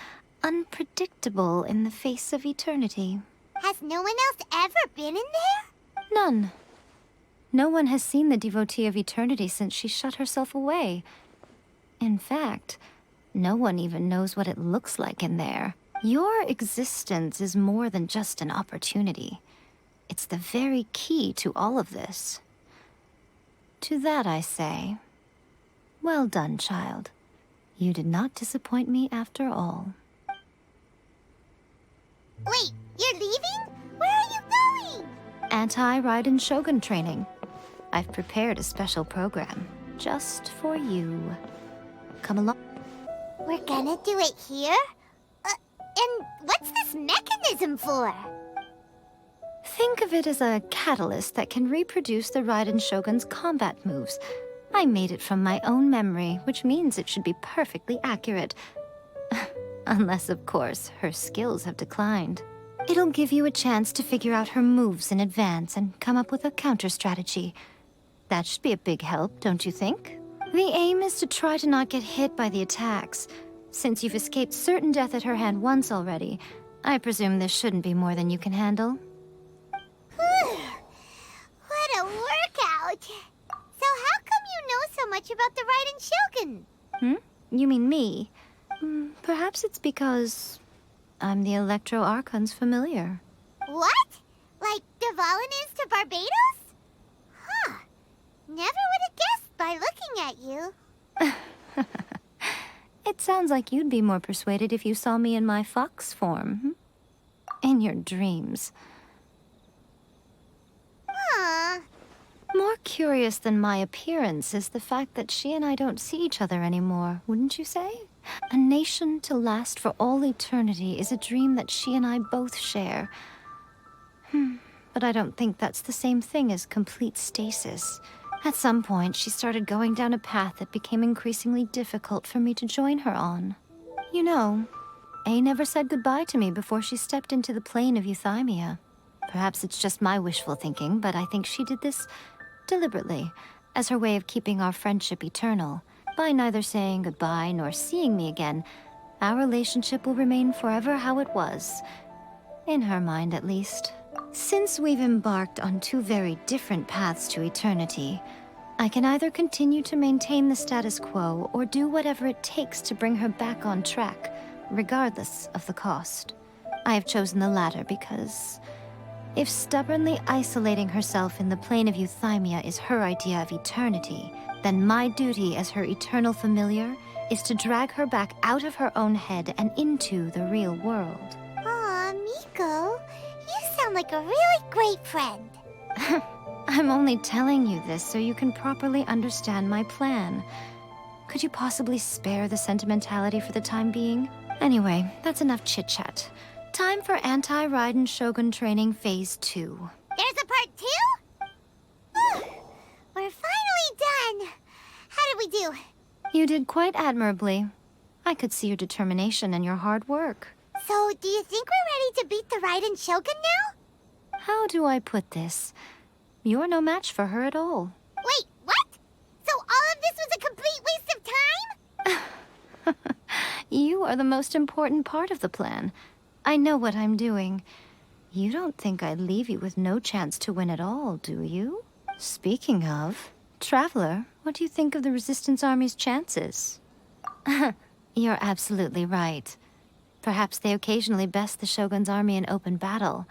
unpredictable in the face of eternity. Has no one else ever been in there? None. No one has seen the devotee of eternity since she shut herself away. In fact, no one even knows what it looks like in there. Your existence is more than just an opportunity. It's the very key to all of this. To that I say, well done, child. You did not disappoint me after all. Wait, you're leaving? Where are you going? Anti-Raiden Shogun training. I've prepared a special program just for you. Come along. We're gonna do it here? And what's this mechanism for? Think of it as a catalyst that can reproduce the Raiden Shogun's combat moves. I made it from my own memory, which means it should be perfectly accurate. Unless, of course, her skills have declined. It'll give you a chance to figure out her moves in advance and come up with a counter-strategy. That should be a big help, don't you think? The aim is to try to not get hit by the attacks. Since you've escaped certain death at her hand once already, I presume this shouldn't be more than you can handle. What a workout! So how come you know so much about the Raiden Shogun? You mean me? Perhaps it's because I'm the Electro Archon's familiar. What? Like Devalin is to Barbados? Huh. Never would have guessed by looking at you. It sounds like you'd be more persuaded if you saw me in my fox form. In your dreams. More curious than my appearance is the fact that she and I don't see each other anymore, wouldn't you say? A nation to last for all eternity is a dream that she and I both share. But I don't think that's the same thing as complete stasis. At some point, she started going down a path that became increasingly difficult for me to join her on. You know, A never said goodbye to me before she stepped into the plane of Euthymia. Perhaps it's just my wishful thinking, but I think she did this deliberately, as her way of keeping our friendship eternal. By neither saying goodbye nor seeing me again, our relationship will remain forever how it was. In her mind, at least. Since we've embarked on two very different paths to eternity, I can either continue to maintain the status quo or do whatever it takes to bring her back on track, regardless of the cost. I have chosen the latter because if stubbornly isolating herself in the plane of Euthymia is her idea of eternity, then my duty as her eternal familiar is to drag her back out of her own head and into the real world. Aw, Miko, you sound like a really great friend. I'm only telling you this so you can properly understand my plan. Could you possibly spare the sentimentality for the time being? Anyway, that's enough chit-chat. Time for Anti-Raiden Shogun Training Phase 2. There's a part 2? We're finally done. How did we do? You did quite admirably. I could see your determination and your hard work. So, do you think we're ready to beat the Raiden Shogun now? How do I put this? You're no match for her at all. Wait, what? So all of this was a complete waste of time? You are the most important part of the plan. I know what I'm doing. You don't think I'd leave you with no chance to win at all, do you? Speaking of, Traveler, what do you think of the Resistance Army's chances? You're absolutely right. Perhaps they occasionally best the Shogun's army in open battle.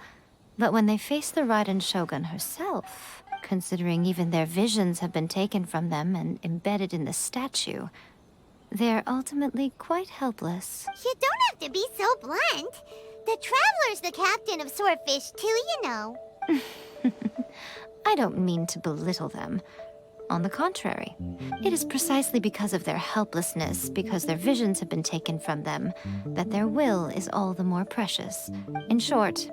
But when they face the Raiden Shogun herself, considering even their visions have been taken from them and embedded in the statue, they're ultimately quite helpless. You don't have to be so blunt. The Traveler's the captain of Swordfish too, you know. I don't mean to belittle them. On the contrary, it is precisely because of their helplessness, because their visions have been taken from them, that their will is all the more precious. In short,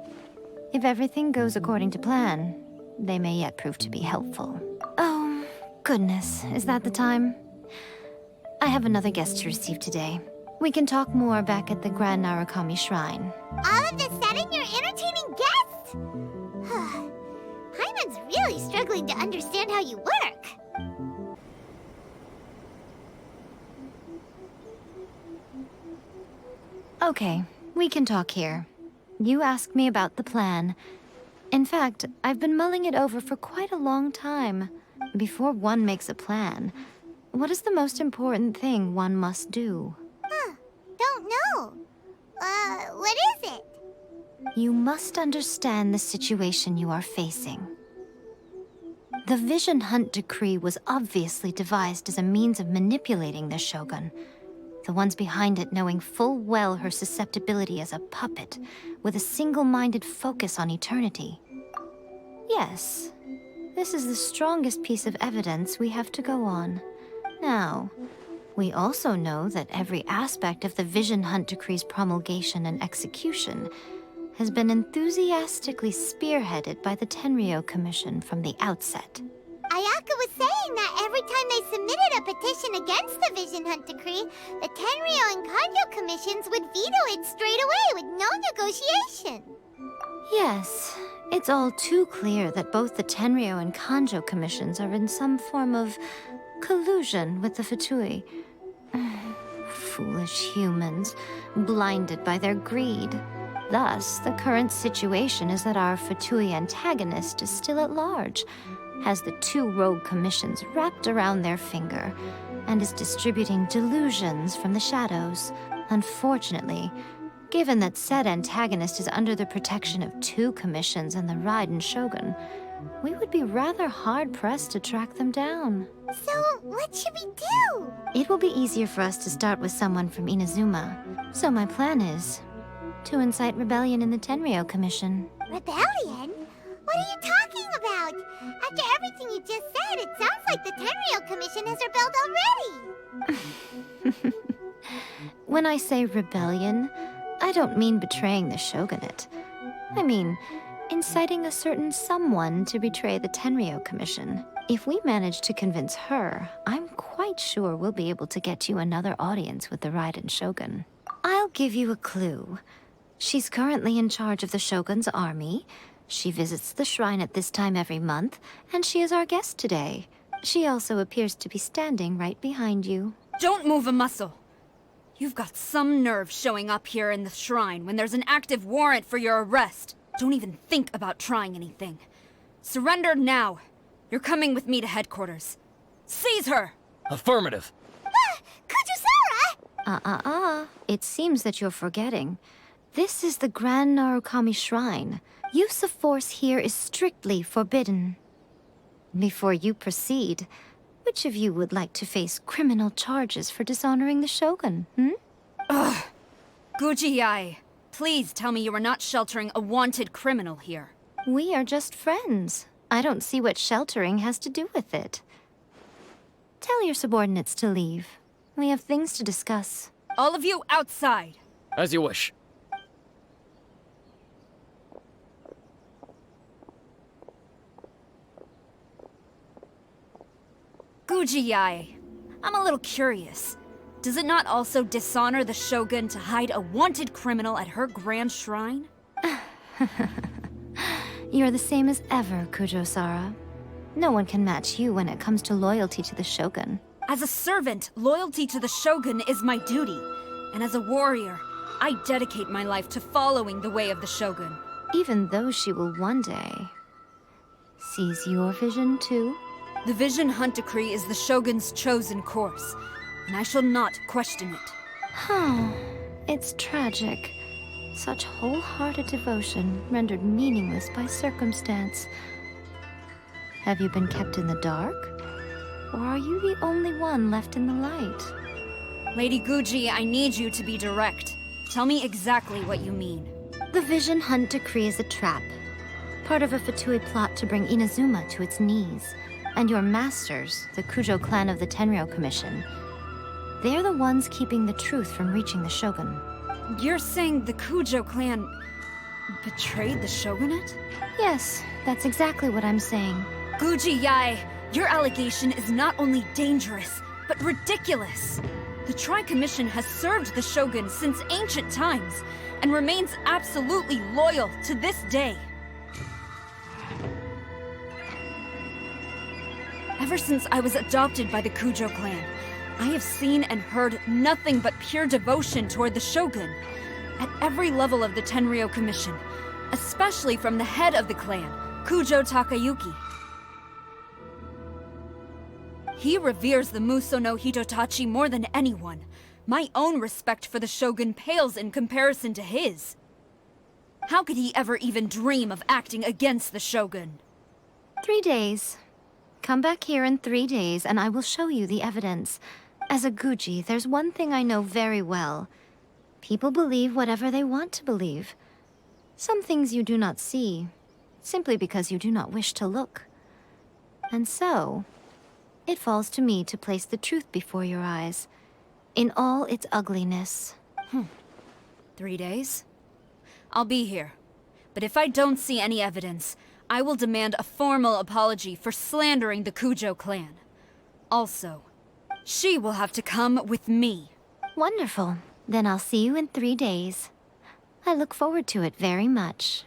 if everything goes according to plan, they may yet prove to be helpful. Oh, goodness, is that the time? I have another guest to receive today. We can talk more back at the Grand Narukami Shrine. All of this sudden, you're entertaining guests? Paimon's really struggling to understand how you work. Okay, we can talk here. You asked me about the plan. In fact, I've been mulling it over for quite a long time. Before one makes a plan, what is the most important thing one must do? Don't know. What is it? You must understand the situation you are facing. The Vision Hunt Decree was obviously devised as a means of manipulating the Shogun. The ones behind it knowing full well her susceptibility as a puppet, with a single-minded focus on eternity. Yes, this is the strongest piece of evidence we have to go on. Now, we also know that every aspect of the Vision Hunt Decree's promulgation and execution has been enthusiastically spearheaded by the Tenryou Commission from the outset. Ayaka was saying that every time they submitted a petition against the Vision Hunt Decree, the Tenryou and Kanjo commissions would veto it straight away with no negotiation. Yes, it's all too clear that both the Tenryou and Kanjo commissions are in some form of collusion with the Fatui. Foolish humans, blinded by their greed. Thus, the current situation is that our Fatui antagonist is still at large, has the two rogue commissions wrapped around their finger, and is distributing delusions from the shadows. Unfortunately, given that said antagonist is under the protection of two commissions and the Raiden Shogun, we would be rather hard-pressed to track them down. So, what should we do? It will be easier for us to start with someone from Inazuma. So my plan is to incite rebellion in the Tenryou Commission. Rebellion? What are you talking about? After everything you just said, it sounds like the Tenryou Commission has rebelled already. When I say rebellion, I don't mean betraying the shogunate. I mean inciting a certain someone to betray the Tenryou Commission. If we manage to convince her, I'm quite sure we'll be able to get you another audience with the Raiden Shogun. I'll give you a clue. She's currently in charge of the Shogun's army. She visits the shrine at this time every month, and she is our guest today. She also appears to be standing right behind you. Don't move a muscle. You've got some nerve showing up here in the shrine when there's an active warrant for your arrest. Don't even think about trying anything. Surrender now. You're coming with me to headquarters. Seize her! Affirmative. Kujusara! It seems that you're forgetting. This is the Grand Narukami Shrine. Use of force here is strictly forbidden. Before you proceed, which of you would like to face criminal charges for dishonoring the Shogun, Ugh. Guji-ai, please tell me you are not sheltering a wanted criminal here. We are just friends. I don't see what sheltering has to do with it. Tell your subordinates to leave. We have things to discuss. All of you outside. As you wish. Guji-ai, I'm a little curious. Does it not also dishonor the Shogun to hide a wanted criminal at her grand shrine? You're the same as ever, Kujo-sara. No one can match you when it comes to loyalty to the Shogun. As a servant, loyalty to the Shogun is my duty. And as a warrior, I dedicate my life to following the way of the Shogun. Even though she will one day seize your vision too? The Vision Hunt Decree is the Shogun's chosen course, and I shall not question it. Huh. It's tragic. Such wholehearted devotion rendered meaningless by circumstance. Have you been kept in the dark? Or are you the only one left in the light? Lady Guji, I need you to be direct. Tell me exactly what you mean. The Vision Hunt Decree is a trap. Part of a Fatui plot to bring Inazuma to its knees. And your masters, the Kujo clan of the Tenryou Commission, they're the ones keeping the truth from reaching the Shogun. You're saying the Kujo clan betrayed the Shogunate? Yes, that's exactly what I'm saying. Guji Yae, your allegation is not only dangerous, but ridiculous. The Tri-Commission has served the Shogun since ancient times, and remains absolutely loyal to this day. Ever since I was adopted by the Kujo clan, I have seen and heard nothing but pure devotion toward the Shogun. At every level of the Tenryou Commission, especially from the head of the clan, Kujo Takayuki. He reveres the Muso no Hitotachi more than anyone. My own respect for the Shogun pales in comparison to his. How could he ever even dream of acting against the Shogun? 3 days. Come back here in 3 days, and I will show you the evidence. As a Guji, there's one thing I know very well. People believe whatever they want to believe. Some things you do not see, simply because you do not wish to look. And so, it falls to me to place the truth before your eyes, in all its ugliness. 3 days? I'll be here. But if I don't see any evidence, I will demand a formal apology for slandering the Kujo clan. Also, she will have to come with me. Wonderful. Then I'll see you in 3 days. I look forward to it very much.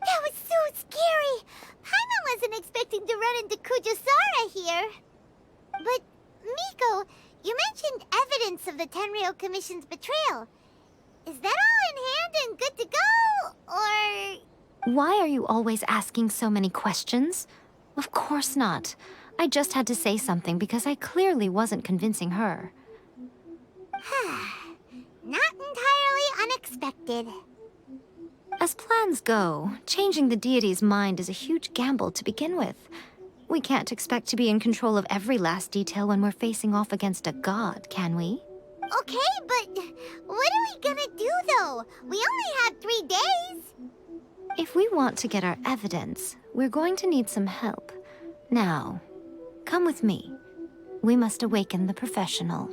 That was so scary! Paimon wasn't expecting to run into Kujosara here. But, Miko, you mentioned evidence of the Tenryou Commission's betrayal. Is that all in hand and good to go, or...? Why are you always asking so many questions? Of course not. I just had to say something because I clearly wasn't convincing her. Not entirely unexpected. As plans go, changing the deity's mind is a huge gamble to begin with. We can't expect to be in control of every last detail when we're facing off against a god, can we? Okay, but what are we gonna do, though? We only have 3 days. If we want to get our evidence, we're going to need some help. Now, come with me. We must awaken the professional.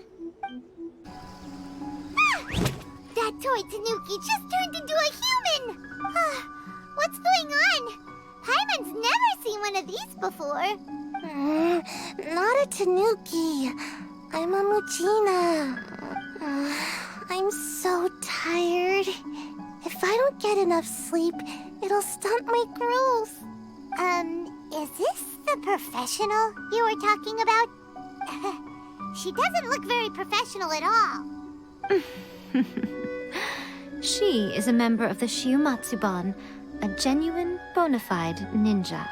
That toy Tanuki just turned into a human! What's going on? Paimon's never seen one of these before. Not a Tanuki. I'm a Muchina. I'm so tired. If I don't get enough sleep, it'll stunt my growth. Is this the professional you were talking about? She doesn't look very professional at all. She is a member of the Shiumatsuban, a genuine, bona fide ninja.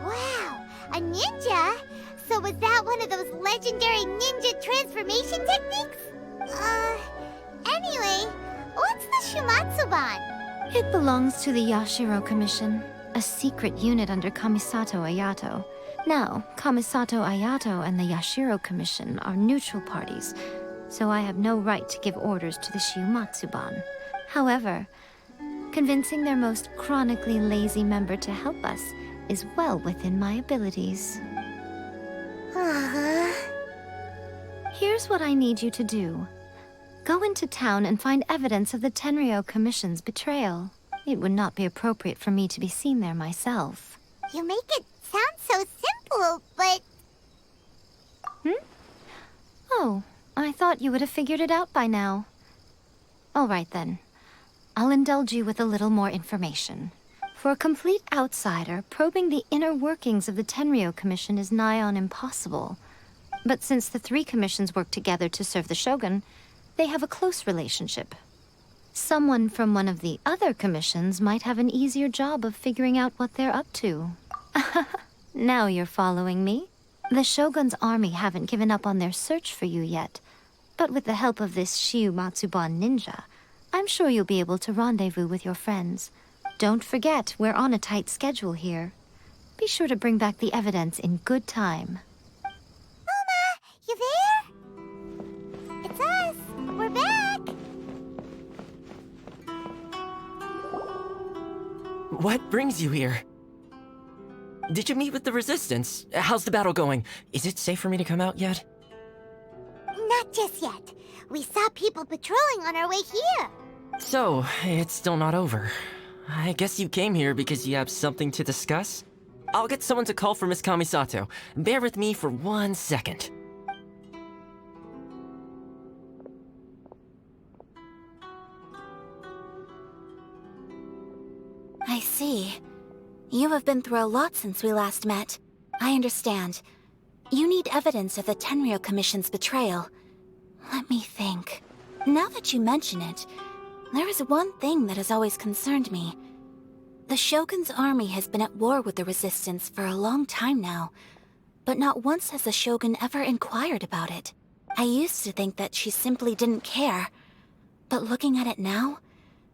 Wow, a ninja? So was that one of those legendary ninja transformation techniques? Anyway, what's the Shiumatsuban? It belongs to the Yashiro Commission, a secret unit under Kamisato Ayato. Now, Kamisato Ayato and the Yashiro Commission are neutral parties, so I have no right to give orders to the Shiumatsuban. However, convincing their most chronically lazy member to help us is well within my abilities. Here's what I need you to do. Go into town and find evidence of the Tenryou Commission's betrayal. It would not be appropriate for me to be seen there myself. You make it sound so simple, but... Oh, I thought you would have figured it out by now. All right then. I'll indulge you with a little more information. For a complete outsider, probing the inner workings of the Tenryou Commission is nigh on impossible. But since the three commissions work together to serve the Shogun, they have a close relationship. Someone from one of the other commissions might have an easier job of figuring out what they're up to. Now you're following me? The Shogun's army haven't given up on their search for you yet, but with the help of this Shiu Matsuban ninja, I'm sure you'll be able to rendezvous with your friends. Don't forget, we're on a tight schedule here. Be sure to bring back the evidence in good time. Mama, you there? It's us. We're back. What brings you here? Did you meet with the Resistance? How's the battle going? Is it safe for me to come out yet? Not just yet. We saw people patrolling on our way here. So, it's still not over. I guess you came here because you have something to discuss? I'll get someone to call for Miss Kamisato. Bear with me for 1 second. I see. You have been through a lot since we last met. I understand. You need evidence of the Tenryou Commission's betrayal. Let me think. Now that you mention it, there is one thing that has always concerned me. The Shogun's army has been at war with the Resistance for a long time now, but not once has the Shogun ever inquired about it. I used to think that she simply didn't care, but looking at it now,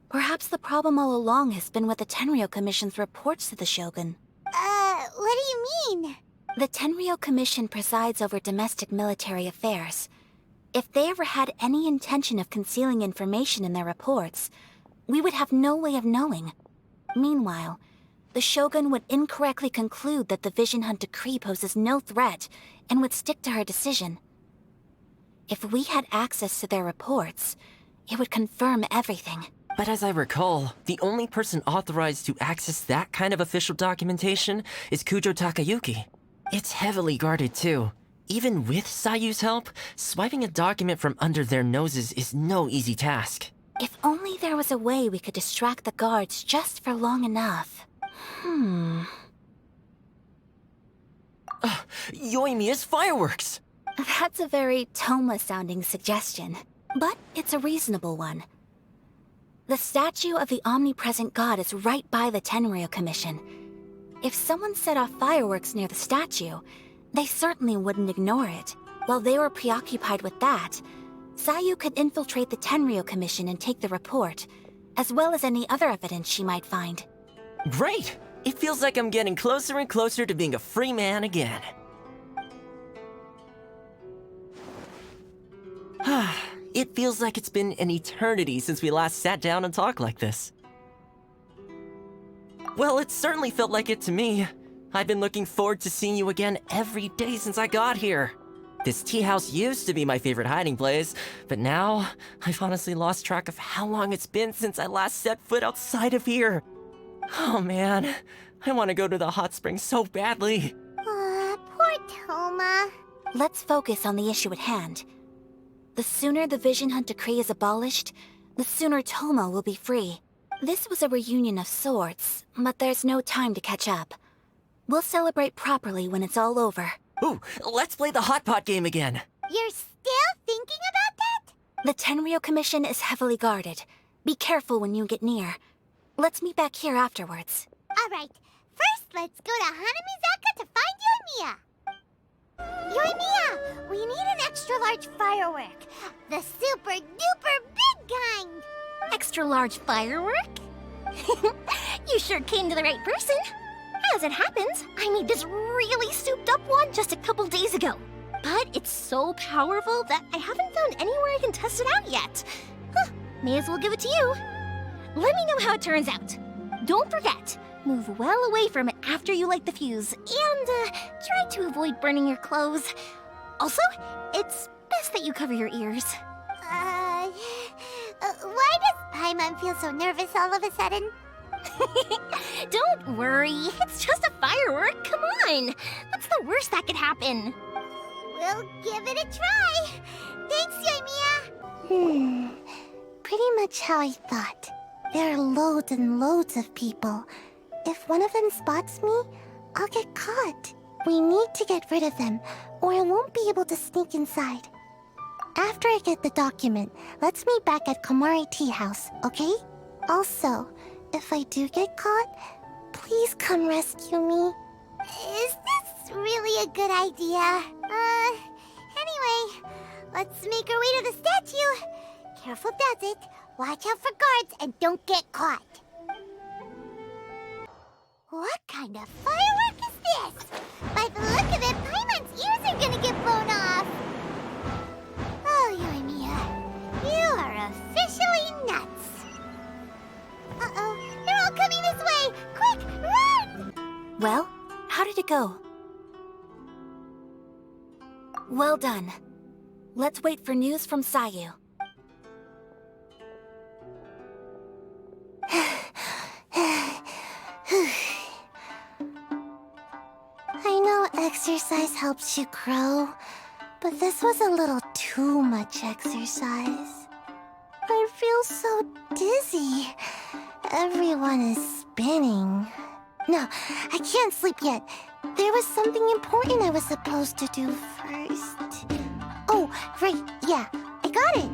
perhaps the problem all along has been with the Tenryou Commission's reports to the Shogun. What do you mean? The Tenryou Commission presides over domestic military affairs. If they ever had any intention of concealing information in their reports, we would have no way of knowing. Meanwhile, the Shogun would incorrectly conclude that the Vision Hunt decree poses no threat and would stick to her decision. If we had access to their reports, it would confirm everything. But as I recall, the only person authorized to access that kind of official documentation is Kujo Takayuki. It's heavily guarded too. Even with Sayu's help, swiping a document from under their noses is no easy task. If only there was a way we could distract the guards just for long enough. Yoimiya's fireworks! That's a very Toma-sounding suggestion, but it's a reasonable one. The statue of the omnipresent god is right by the Tenryou Commission. If someone set off fireworks near the statue, they certainly wouldn't ignore it. While they were preoccupied with that, Sayu could infiltrate the Tenryou Commission and take the report, as well as any other evidence she might find. Great! It feels like I'm getting closer and closer to being a free man again. It feels like it's been an eternity since we last sat down and talked like this. Well, it certainly felt like it to me. I've been looking forward to seeing you again every day since I got here. This tea house used to be my favorite hiding place, but now I've honestly lost track of how long it's been since I last set foot outside of here. Oh man, I want to go to the hot springs so badly. Poor Toma. Let's focus on the issue at hand. The sooner the Vision Hunt decree is abolished, the sooner Toma will be free. This was a reunion of sorts, but there's no time to catch up. We'll celebrate properly when it's all over. Ooh, let's play the hot pot game again. You're still thinking about that? The Tenryou Commission is heavily guarded. Be careful when you get near. Let's meet back here afterwards. Alright, first let's go to Hanamizaka to find Yoimiya. Yoimiya, we need an extra-large firework. The super-duper big kind. Extra-large firework? You sure came to the right person. As it happens, I made this really souped-up one just a couple days ago. But it's so powerful that I haven't found anywhere I can test it out yet. May as well give it to you. Let me know how it turns out. Don't forget, move well away from it after you light the fuse, and try to avoid burning your clothes. Also, it's best that you cover your ears. Why does Paimon feel so nervous all of a sudden? Don't worry, it's just a firework, come on! What's the worst that could happen? We'll give it a try. Thanks, Yoimiya. Pretty much how I thought. There are loads and loads of people. if one of them spots me, I'll get caught. We need to get rid of them, or I won't be able to sneak inside. After I get the document, let's meet back at Komari Tea House, okay? Also, if I do get caught, please come rescue me. Is this really a good idea? Anyway, let's make our way to the statue. Careful does it. Watch out for guards and don't get caught. What kind of firework is this? By the look of it, Paimon's ears are gonna get blown off. Oh, Yoimiya, you are officially nuts. Uh-oh, they're all coming this way! Quick, run! Well, how did it go? Well done. Let's wait for news from Sayu. I know exercise helps you grow, but this was a little too much exercise. I feel so dizzy. Everyone is spinning. No, I can't sleep yet. There was something important I was supposed to do first. Oh, right, yeah, I got it.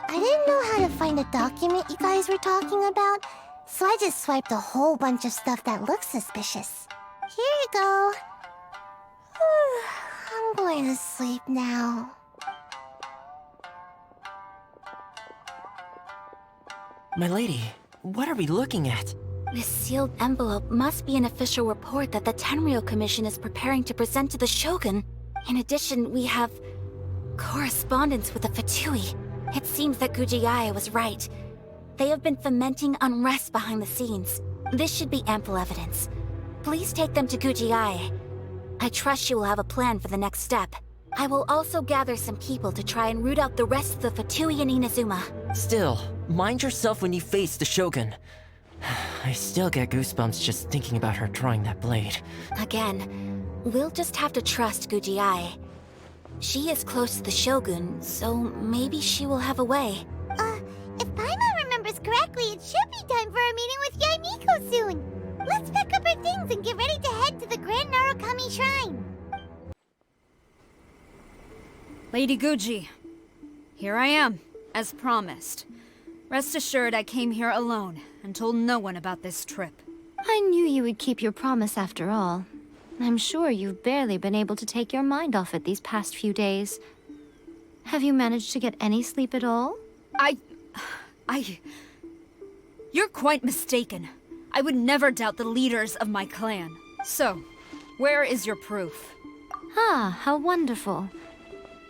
I didn't know how to find a document you guys were talking about, so I just swiped a whole bunch of stuff that looks suspicious. Here you go. I'm going to sleep now. My lady, what are we looking at? This sealed envelope must be an official report that the Tenryou Commission is preparing to present to the Shogun. In addition, we have correspondence with the Fatui. It seems that Gujiai was right. They have been fomenting unrest behind the scenes. This should be ample evidence. Please take them to Gujiai. I trust you will have a plan for the next step. I will also gather some people to try and root out the rest of the Fatui and Inazuma. Still, mind yourself when you face the Shogun. I still get goosebumps just thinking about her drawing that blade. Again, we'll just have to trust Gujiai. She is close to the Shogun, so maybe she will have a way. If Paimon remembers correctly, it should be time for a meeting with Yaimiko soon. Let's pack up our things and get ready to head to the Grand Narukami Shrine. Lady Guji, here I am, as promised. Rest assured I came here alone and told no one about this trip. I knew you would keep your promise after all. I'm sure you've barely been able to take your mind off it these past few days. Have you managed to get any sleep at all? You're quite mistaken. I would never doubt the leaders of my clan. So, where is your proof? Ah, how wonderful.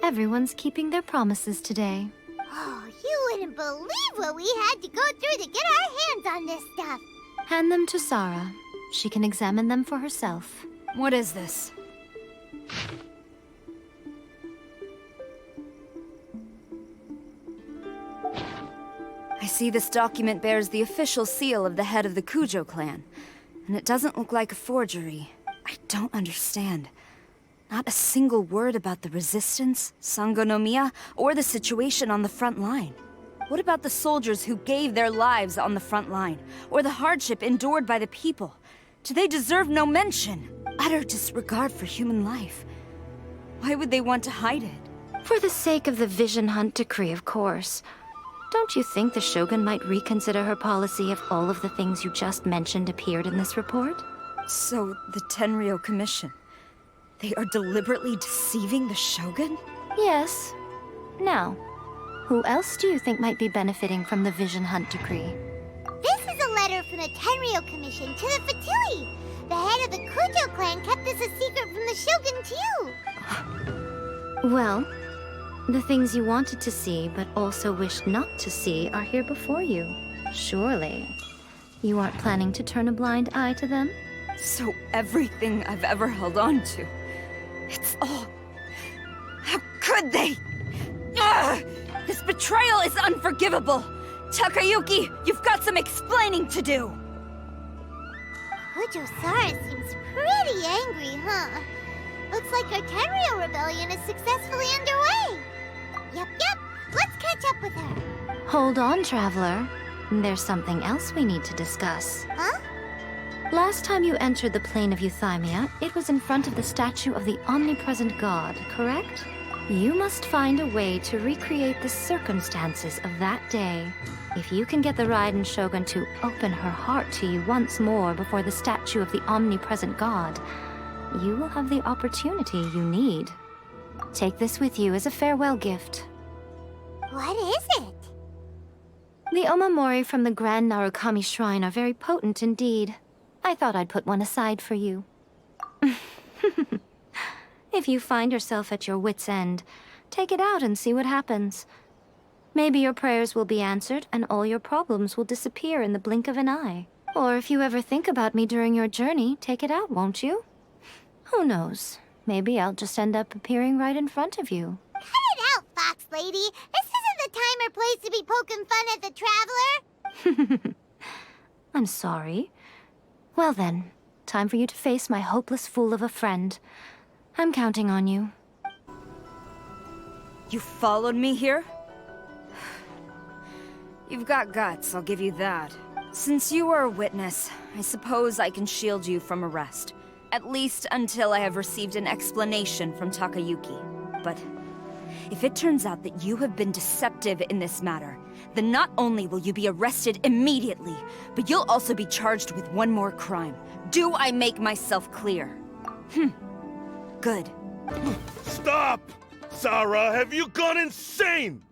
Everyone's keeping their promises today. Oh, you wouldn't believe what we had to go through to get our hands on this stuff. Hand them to Sarah. She can examine them for herself. What is this? I see this document bears the official seal of the head of the Kujo clan, and it doesn't look like a forgery. I don't understand. Not a single word about the resistance, Sangonomiya, or the situation on the front line. What about the soldiers who gave their lives on the front line, or the hardship endured by the people? Do they deserve no mention? Utter disregard for human life. Why would they want to hide it? For the sake of the Vision Hunt decree, of course. Don't you think the Shogun might reconsider her policy if all of the things you just mentioned appeared in this report? So, the Tenryou Commission, they are deliberately deceiving the Shogun? Yes. Now, who else do you think might be benefiting from the Vision Hunt decree? This is a letter from the Tenryou Commission to the Fatui. The head of the Kujo clan kept this a secret from the Shogun, too. Well, the things you wanted to see but also wished not to see are here before you. Surely, you aren't planning to turn a blind eye to them? So everything I've ever held on to, it's all... How could they? Ugh! This betrayal is unforgivable! Takayuki, you've got some explaining to do! Kujo-Sara seems pretty angry, huh? Looks like our Tenryou rebellion is successfully underway. Yep, let's catch up with her. Hold on, Traveler. There's something else we need to discuss. Huh? Last time you entered the plane of Euthymia, it was in front of the statue of the omnipresent god, correct? You must find a way to recreate the circumstances of that day. If you can get the Raiden Shogun to open her heart to you once more before the statue of the omnipresent god, you will have the opportunity you need. Take this with you as a farewell gift. What is it? The Omamori from the Grand Narukami Shrine are very potent indeed. I thought I'd put one aside for you. If you find yourself at your wit's end, take it out and see what happens. Maybe your prayers will be answered and all your problems will disappear in the blink of an eye. Or if you ever think about me during your journey, take it out, won't you? Who knows? Maybe I'll just end up appearing right in front of you. Cut it out, Fox Lady. This isn't the time or place to be poking fun at the Traveler. I'm sorry. Well then, time for you to face my hopeless fool of a friend. I'm counting on you. You followed me here? You've got guts, I'll give you that. Since you are a witness, I suppose I can shield you from arrest. At least until I have received an explanation from Takayuki. But if it turns out that you have been deceptive in this matter, then not only will you be arrested immediately, but you'll also be charged with one more crime. Do I make myself clear? Good. Stop! Sarah, have you gone insane?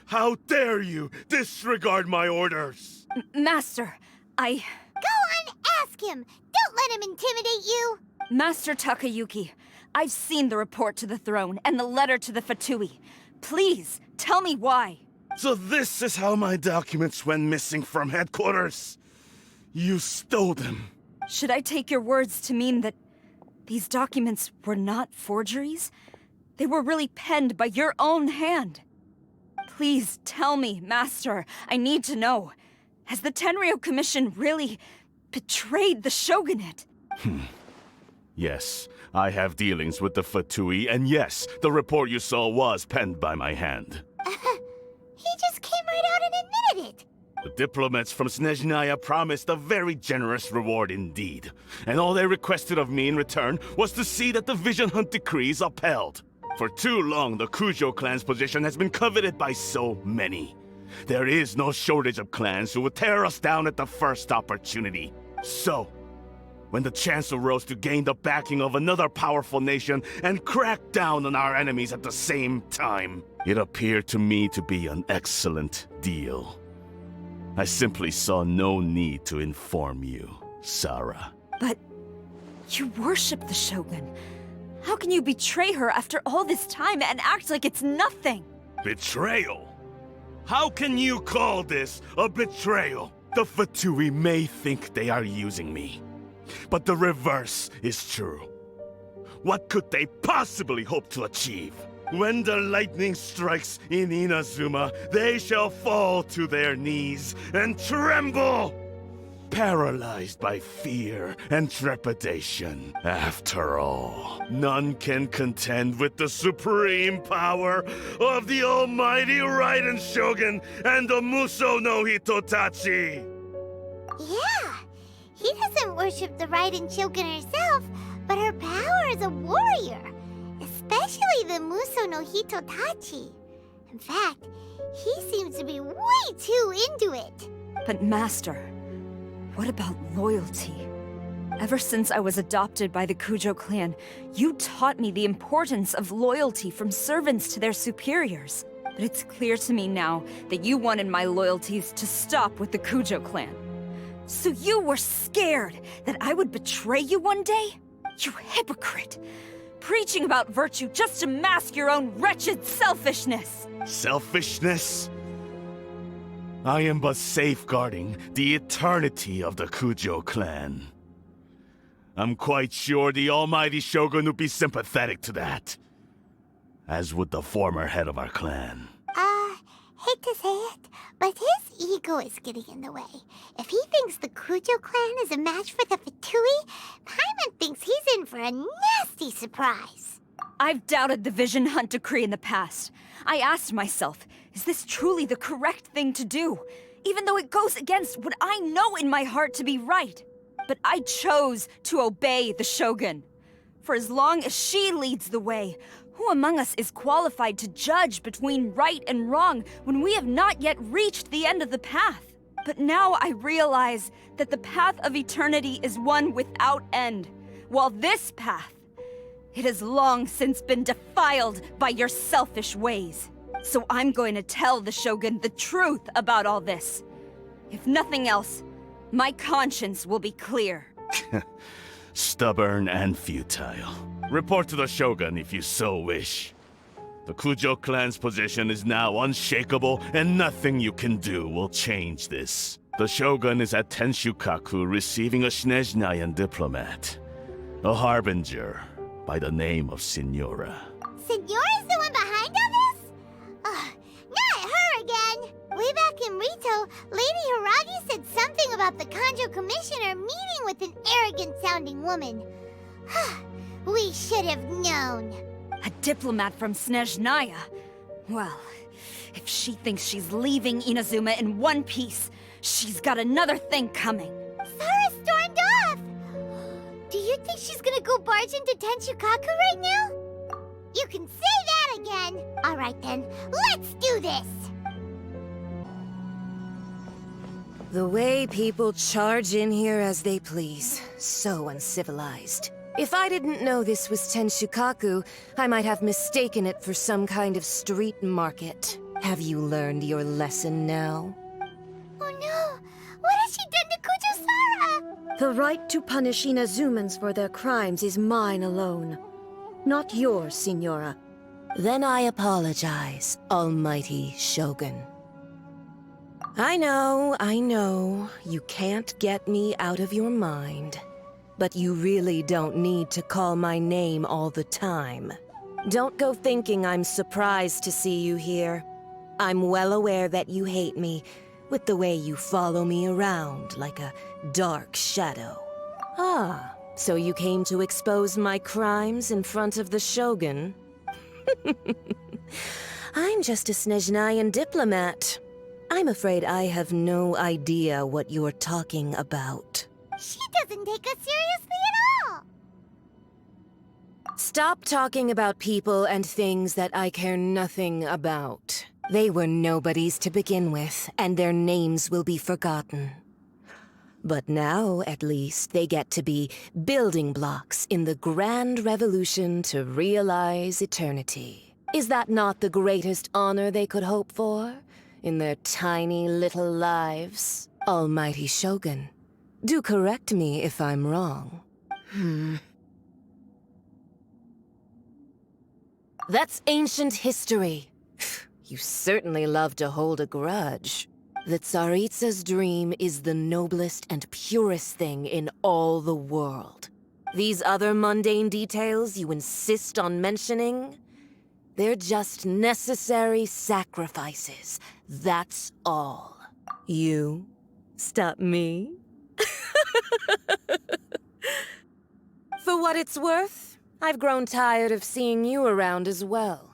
How dare you disregard my orders? Master, Go on, ask him! Don't let him intimidate you! Master Takayuki, I've seen the report to the throne and the letter to the Fatui. Please, tell me why. So this is how my documents went missing from headquarters. You stole them. Should I take your words to mean that these documents were not forgeries? They were really penned by your own hand. Please tell me, Master. I need to know. Has the Tenryou Commission really betrayed the Shogunate? Yes, I have dealings with the Fatui, and yes, the report you saw was penned by my hand. He just came right out and admitted it. The diplomats from Snezhnaya promised a very generous reward indeed, and all they requested of me in return was to see that the Vision Hunt decree is upheld. For too long, the Kujo clan's position has been coveted by so many. There is no shortage of clans who would tear us down at the first opportunity. So, when the chance arose to gain the backing of another powerful nation and crack down on our enemies at the same time, it appeared to me to be an excellent deal. I simply saw no need to inform you, Sarah. But you worship the Shogun. How can you betray her after all this time and act like it's nothing? Betrayal? How can you call this a betrayal? The Fatui may think they are using me, but the reverse is true. What could they possibly hope to achieve? When the lightning strikes in Inazuma, they shall fall to their knees and tremble, paralyzed by fear and trepidation. After all, none can contend with the supreme power of the almighty Raiden Shogun and the Muso no Hitotachi. Yeah, he doesn't worship the Raiden Shogun herself, but her power as a warrior. Especially the Muso no Hitotachi. In fact, he seems to be way too into it. But Master, what about loyalty? Ever since I was adopted by the Kujo clan, you taught me the importance of loyalty from servants to their superiors. But it's clear to me now that you wanted my loyalties to stop with the Kujo clan. So you were scared that I would betray you one day? You hypocrite! Preaching about virtue just to mask your own wretched selfishness! Selfishness? I am but safeguarding the eternity of the Kujo clan. I'm quite sure the almighty Shogun would be sympathetic to that. As would the former head of our clan. Hate to say it, but his ego is getting in the way. If he thinks the Kujo clan is a match for the Fatui, Paimon thinks he's in for a nasty surprise. I've doubted the Vision Hunt decree in the past. I asked myself, is this truly the correct thing to do? Even though it goes against what I know in my heart to be right. But I chose to obey the Shogun. For as long as she leads the way, who among us is qualified to judge between right and wrong when we have not yet reached the end of the path? But now I realize that the path of eternity is one without end, while this path, it has long since been defiled by your selfish ways. So I'm going to tell the Shogun the truth about all this. If nothing else, my conscience will be clear. Stubborn and futile. Report to the Shogun if you so wish. The Kujo clan's position is now unshakable, and nothing you can do will change this. The Shogun is at Tenshukaku receiving a Snezhnayan diplomat. A harbinger by the name of Signora. Signora's the one behind all this? Not her again! Way back in Rito, Lady Hiragi said something about the Kanjo Commissioner meeting with an arrogant-sounding woman. We should have known. A diplomat from Snezhnaya? Well, if she thinks she's leaving Inazuma in one piece, she's got another thing coming. Sara stormed off! Do you think she's gonna go barge into Tenshukaku right now? You can say that again! Alright then, let's do this! The way people charge in here as they please. So uncivilized. If I didn't know this was Tenshukaku, I might have mistaken it for some kind of street market. Have you learned your lesson now? Oh no! What has she done to Kujo-Sara? The right to punish Inazumans for their crimes is mine alone. Not yours, Signora. Then I apologize, Almighty Shogun. I know, you can't get me out of your mind. But you really don't need to call my name all the time. Don't go thinking I'm surprised to see you here. I'm well aware that you hate me, with the way you follow me around like a dark shadow. Ah, so you came to expose my crimes in front of the Shogun? I'm just a Snezhnayan diplomat. I'm afraid I have no idea what you're talking about. She doesn't take us seriously at all! Stop talking about people and things that I care nothing about. They were nobodies to begin with, and their names will be forgotten. But now, at least, they get to be building blocks in the grand revolution to realize eternity. Is that not the greatest honor they could hope for in their tiny little lives? Almighty Shogun, do correct me if I'm wrong. That's ancient history. You certainly love to hold a grudge. The Tsaritsa's dream is the noblest and purest thing in all the world. These other mundane details you insist on mentioning, they're just necessary sacrifices. That's all. You stop me? For what it's worth, I've grown tired of seeing you around as well.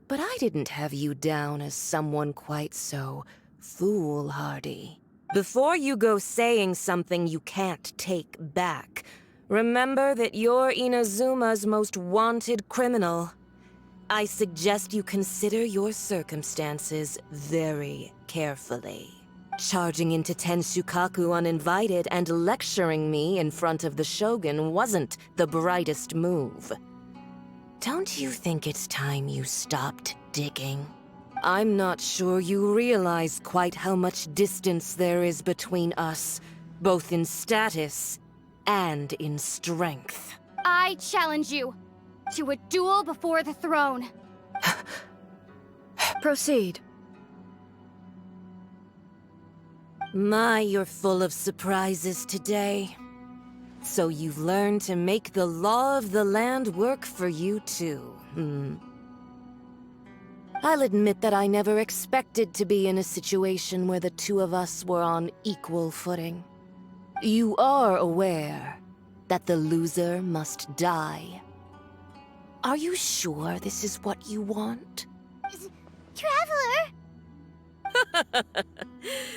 But I didn't have you down as someone quite so foolhardy. Before you go saying something you can't take back, remember that you're Inazuma's most wanted criminal. I suggest you consider your circumstances very carefully. Charging into Tenshukaku uninvited and lecturing me in front of the Shogun wasn't the brightest move. Don't you think it's time you stopped digging? I'm not sure you realize quite how much distance there is between us, both in status and in strength. I challenge you to a duel before the throne. Proceed. My, you're full of surprises today. So you've learned to make the law of the land work for you too, I'll admit that I never expected to be in a situation where the two of us were on equal footing. You are aware that the loser must die. Are you sure this is what you want? Traveler!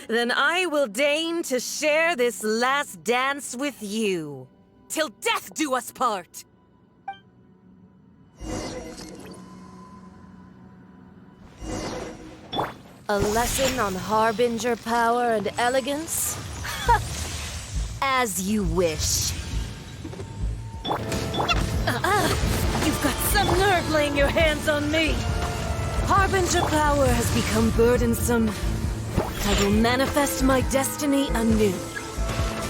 Then I will deign to share this last dance with you. Till death do us part! A lesson on Harbinger power and elegance? As you wish. You've got some nerve laying your hands on me! Harbinger power has become burdensome. I will manifest my destiny anew.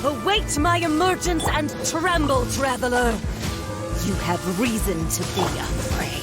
Await my emergence and tremble, traveler! You have reason to be afraid.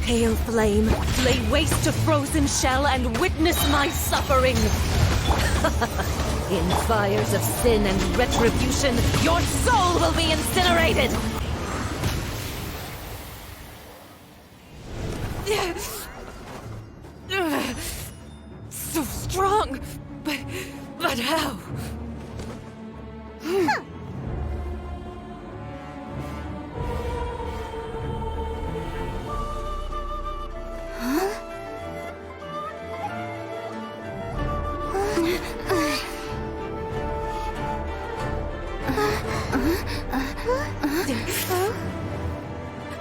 Pale flame, lay waste to frozen shell and witness my suffering. In fires of sin and retribution, your soul will be incinerated! So strong, but how?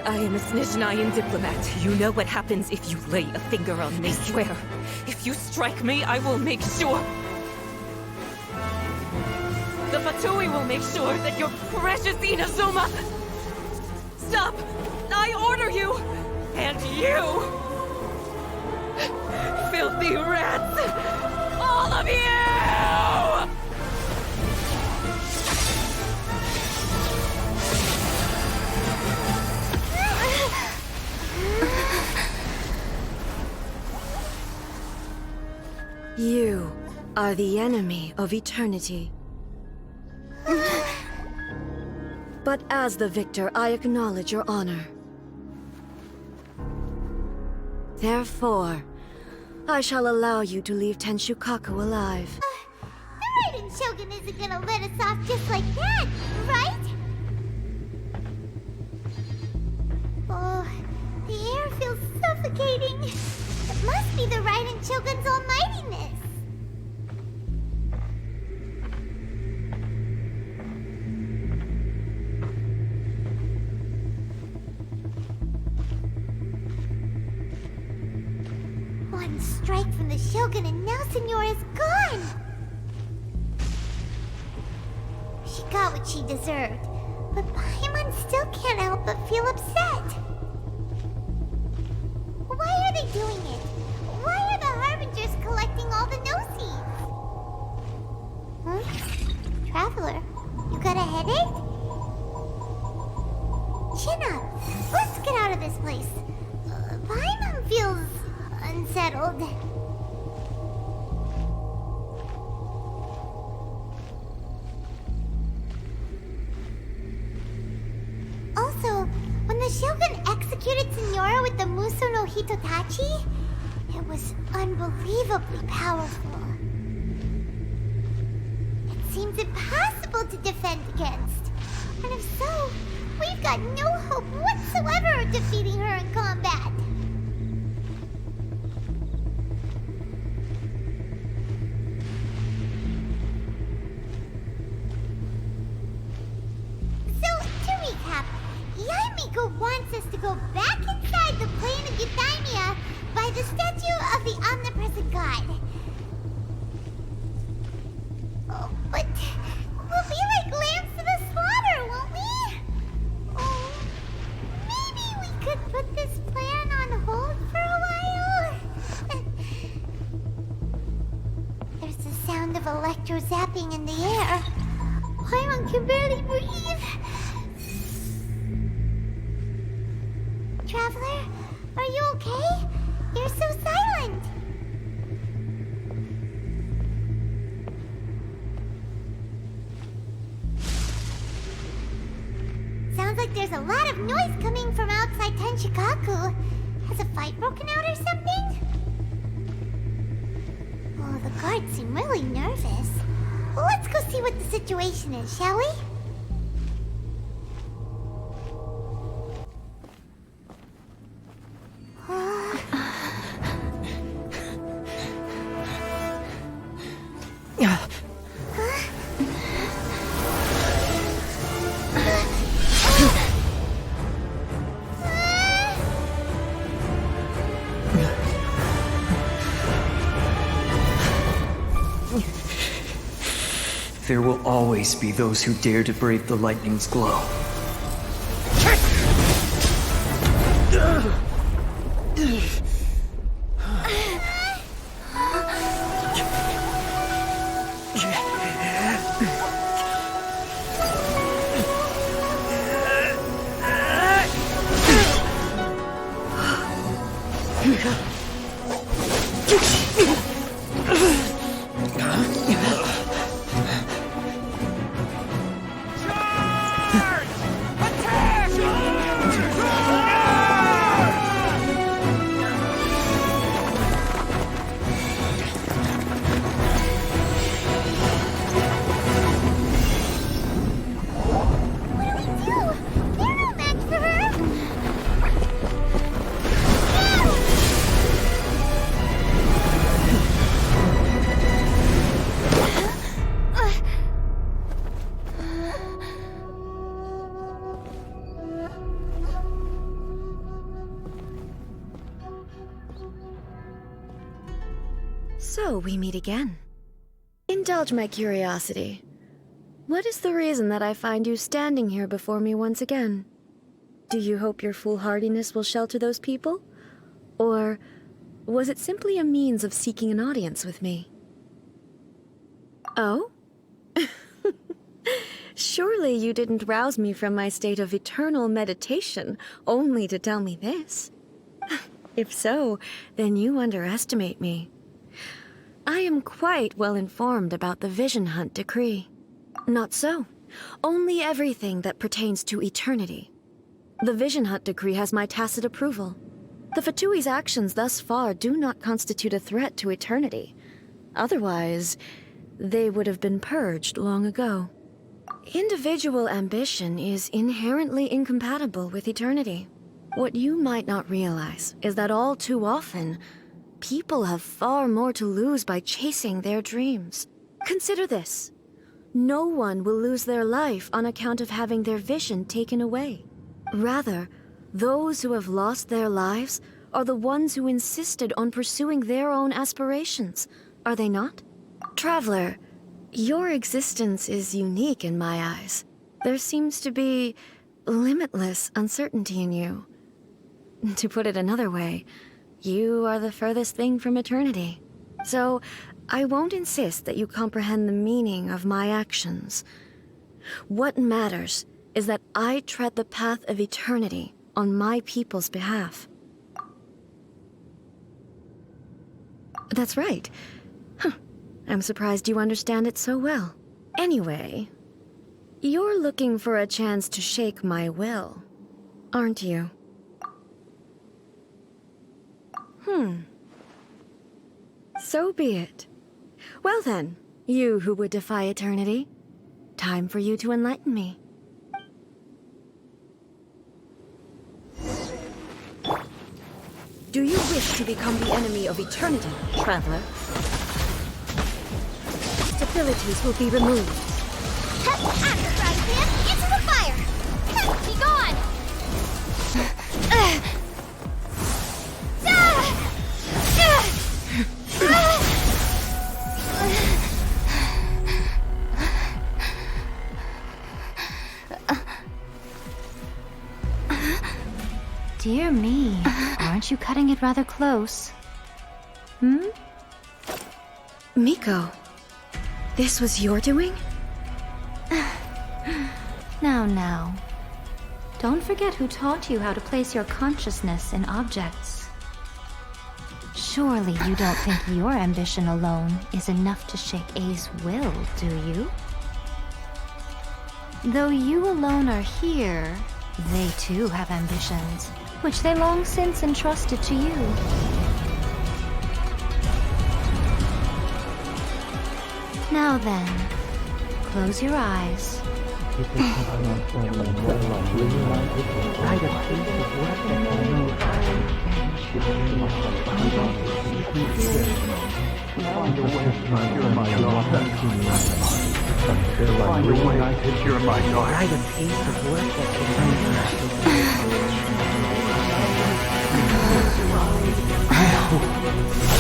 I am a Snizhnayan diplomat. You know what happens if you lay a finger on me. I swear, if you strike me, I will make sure... The Fatui will make sure that your precious Inazuma... Stop! I order you! And you! Filthy rats! All of you! You are the enemy of eternity. But as the victor, I acknowledge your honor. Therefore, I shall allow you to leave Tenshukaku alive. The Raiden Shogun isn't gonna let us off just like that, right? Oh, the air feels suffocating. It must be the Raiden Shogun's almightiness. One strike from the Shogun and now Senora is gone! She got what she deserved, but Paimon still can't help but feel upset. Why are they doing it? Why are the Harbingers collecting all the no-seeds? Huh? Traveler, you got a headache? Chin up. Let's get out of this place. Paimon feels unsettled. Also, when the Shogun executed Senora with the Muso no Hitotachi, it was unbelievably powerful. It seems impossible to defend against. And if so, we've got no hope whatsoever of defeating her in combat. Yaimiko wants us to go back inside the plane of Euthymia by the statue of the Omnipresent God. Oh, but we'll be like lambs to the slaughter, won't we? Oh, maybe we could put this plan on hold for a while? There's the sound of electro-zapping in the air. Paimon can barely breathe. Traveler, are you okay? You're so silent. like there's a lot of noise coming from outside Tenshikaku. Has a fight broken out or something? Oh, the guards seem really nervous. Well, let's go see what the situation is, shall we? There will always be those who dare to brave the lightning's glow. So we meet again. Indulge my curiosity. What is the reason that I find you standing here before me once again? Do you hope your foolhardiness will shelter those people? Or was it simply a means of seeking an audience with me? Oh? Surely you didn't rouse me from my state of eternal meditation only to tell me this. If so, then you underestimate me. I am quite well informed about the Vision Hunt decree. Not so. Only everything that pertains to eternity. The Vision Hunt decree has my tacit approval. The Fatui's actions thus far do not constitute a threat to eternity. Otherwise, they would have been purged long ago. Individual ambition is inherently incompatible with eternity. What you might not realize is that all too often, people have far more to lose by chasing their dreams. Consider this. No one will lose their life on account of having their vision taken away. Rather, those who have lost their lives are the ones who insisted on pursuing their own aspirations, are they not? Traveler, your existence is unique in my eyes. There seems to be limitless uncertainty in you. To put it another way, you are the furthest thing from eternity. So, I won't insist that you comprehend the meaning of my actions. What matters is that I tread the path of eternity on my people's behalf. That's right. Huh. I'm surprised you understand it so well. Anyway, you're looking for a chance to shake my will, aren't you? So be it. Well then, you who would defy eternity, time for you to enlighten me. Do you wish to become the enemy of eternity, traveler? Stabilities will be removed. Into the fire! Be gone! Dear me, aren't you cutting it rather close? Miko, this was your doing? Now. Don't forget who taught you how to place your consciousness in objects. Surely you don't think your ambition alone is enough to shake A's will, do you? Though you alone are here, They too have ambitions, which they long since entrusted to you. Now then, close your eyes.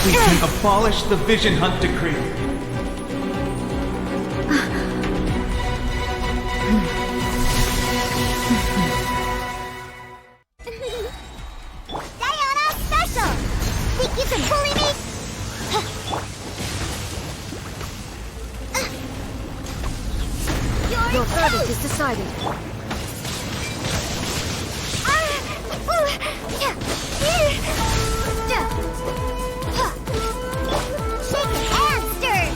We can abolish the Vision Hunt Decree. Diana Special! Think you can bully me? Your verdict is decided. Shaken and stirred!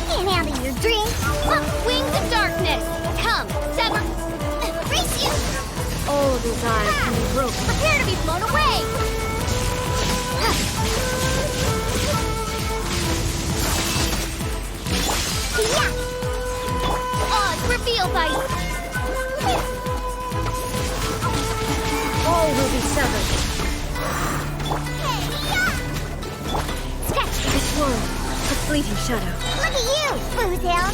Can't handle your drink! Wings of darkness! Come, sever... Race you! All desires can be broken. Prepare to be blown away! Yeah! Odd reveal bite! All will be severed. Sketch! This world, a fleeting shadow. Look at you, Bootown!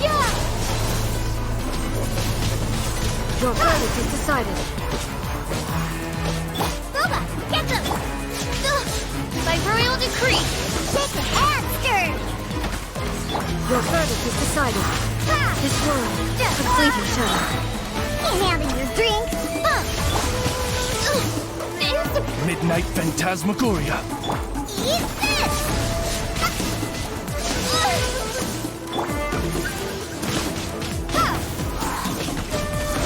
Yeah! Your verdict is decided. Boba, get them! By royal decree! Shaken and stirred! Your verdict is decided. This world, a fleeting shadow. Can't handle your drink! Midnight Phantasmagoria. Eat this!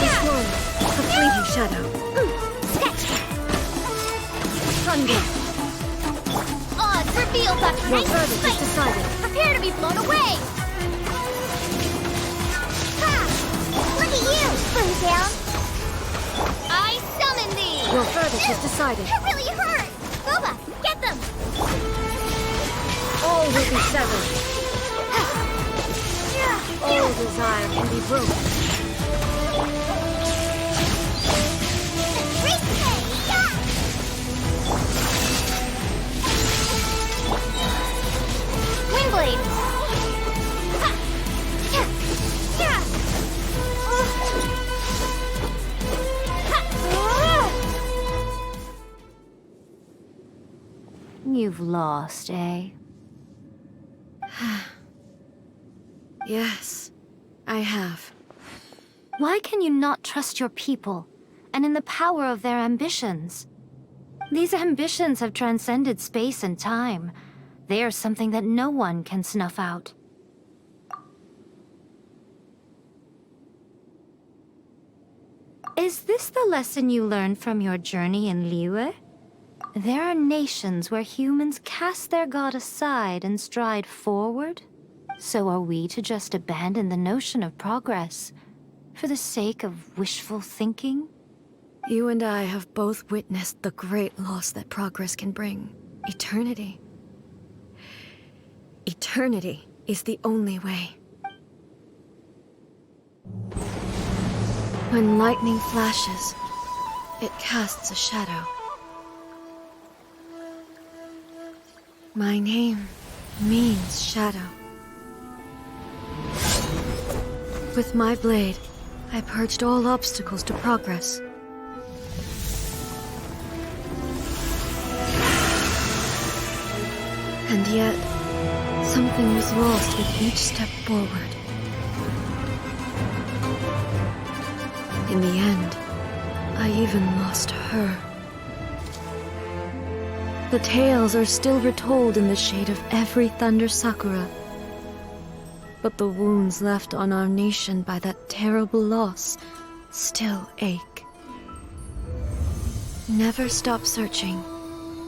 This world, a fleeting shadow. Sketch! Thunder. Odd reveal bite! Your verdict is decided. Prepare to be blown away! Look at you, Bootown! I summon thee! Your verdict is decided. That really hurt! Boba, get them! All will be severed. All desire can be broken. Wingblade! You've lost, eh? Yes, I have. Why can you not trust your people, and in the power of their ambitions? These ambitions have transcended space and time. They are something that no one can snuff out. Is this the lesson you learned from your journey in Liyue? There are nations where humans cast their god aside and stride forward. So are we to just abandon the notion of progress for the sake of wishful thinking? You and I have both witnessed the great loss that progress can bring. Eternity. Eternity is the only way. When lightning flashes, it casts a shadow. My name means shadow. With my blade, I purged all obstacles to progress. And yet, something was lost with each step forward. In the end, I even lost her. The tales are still retold in the shade of every Thunder Sakura. But the wounds left on our nation by that terrible loss still ache. Never stop searching,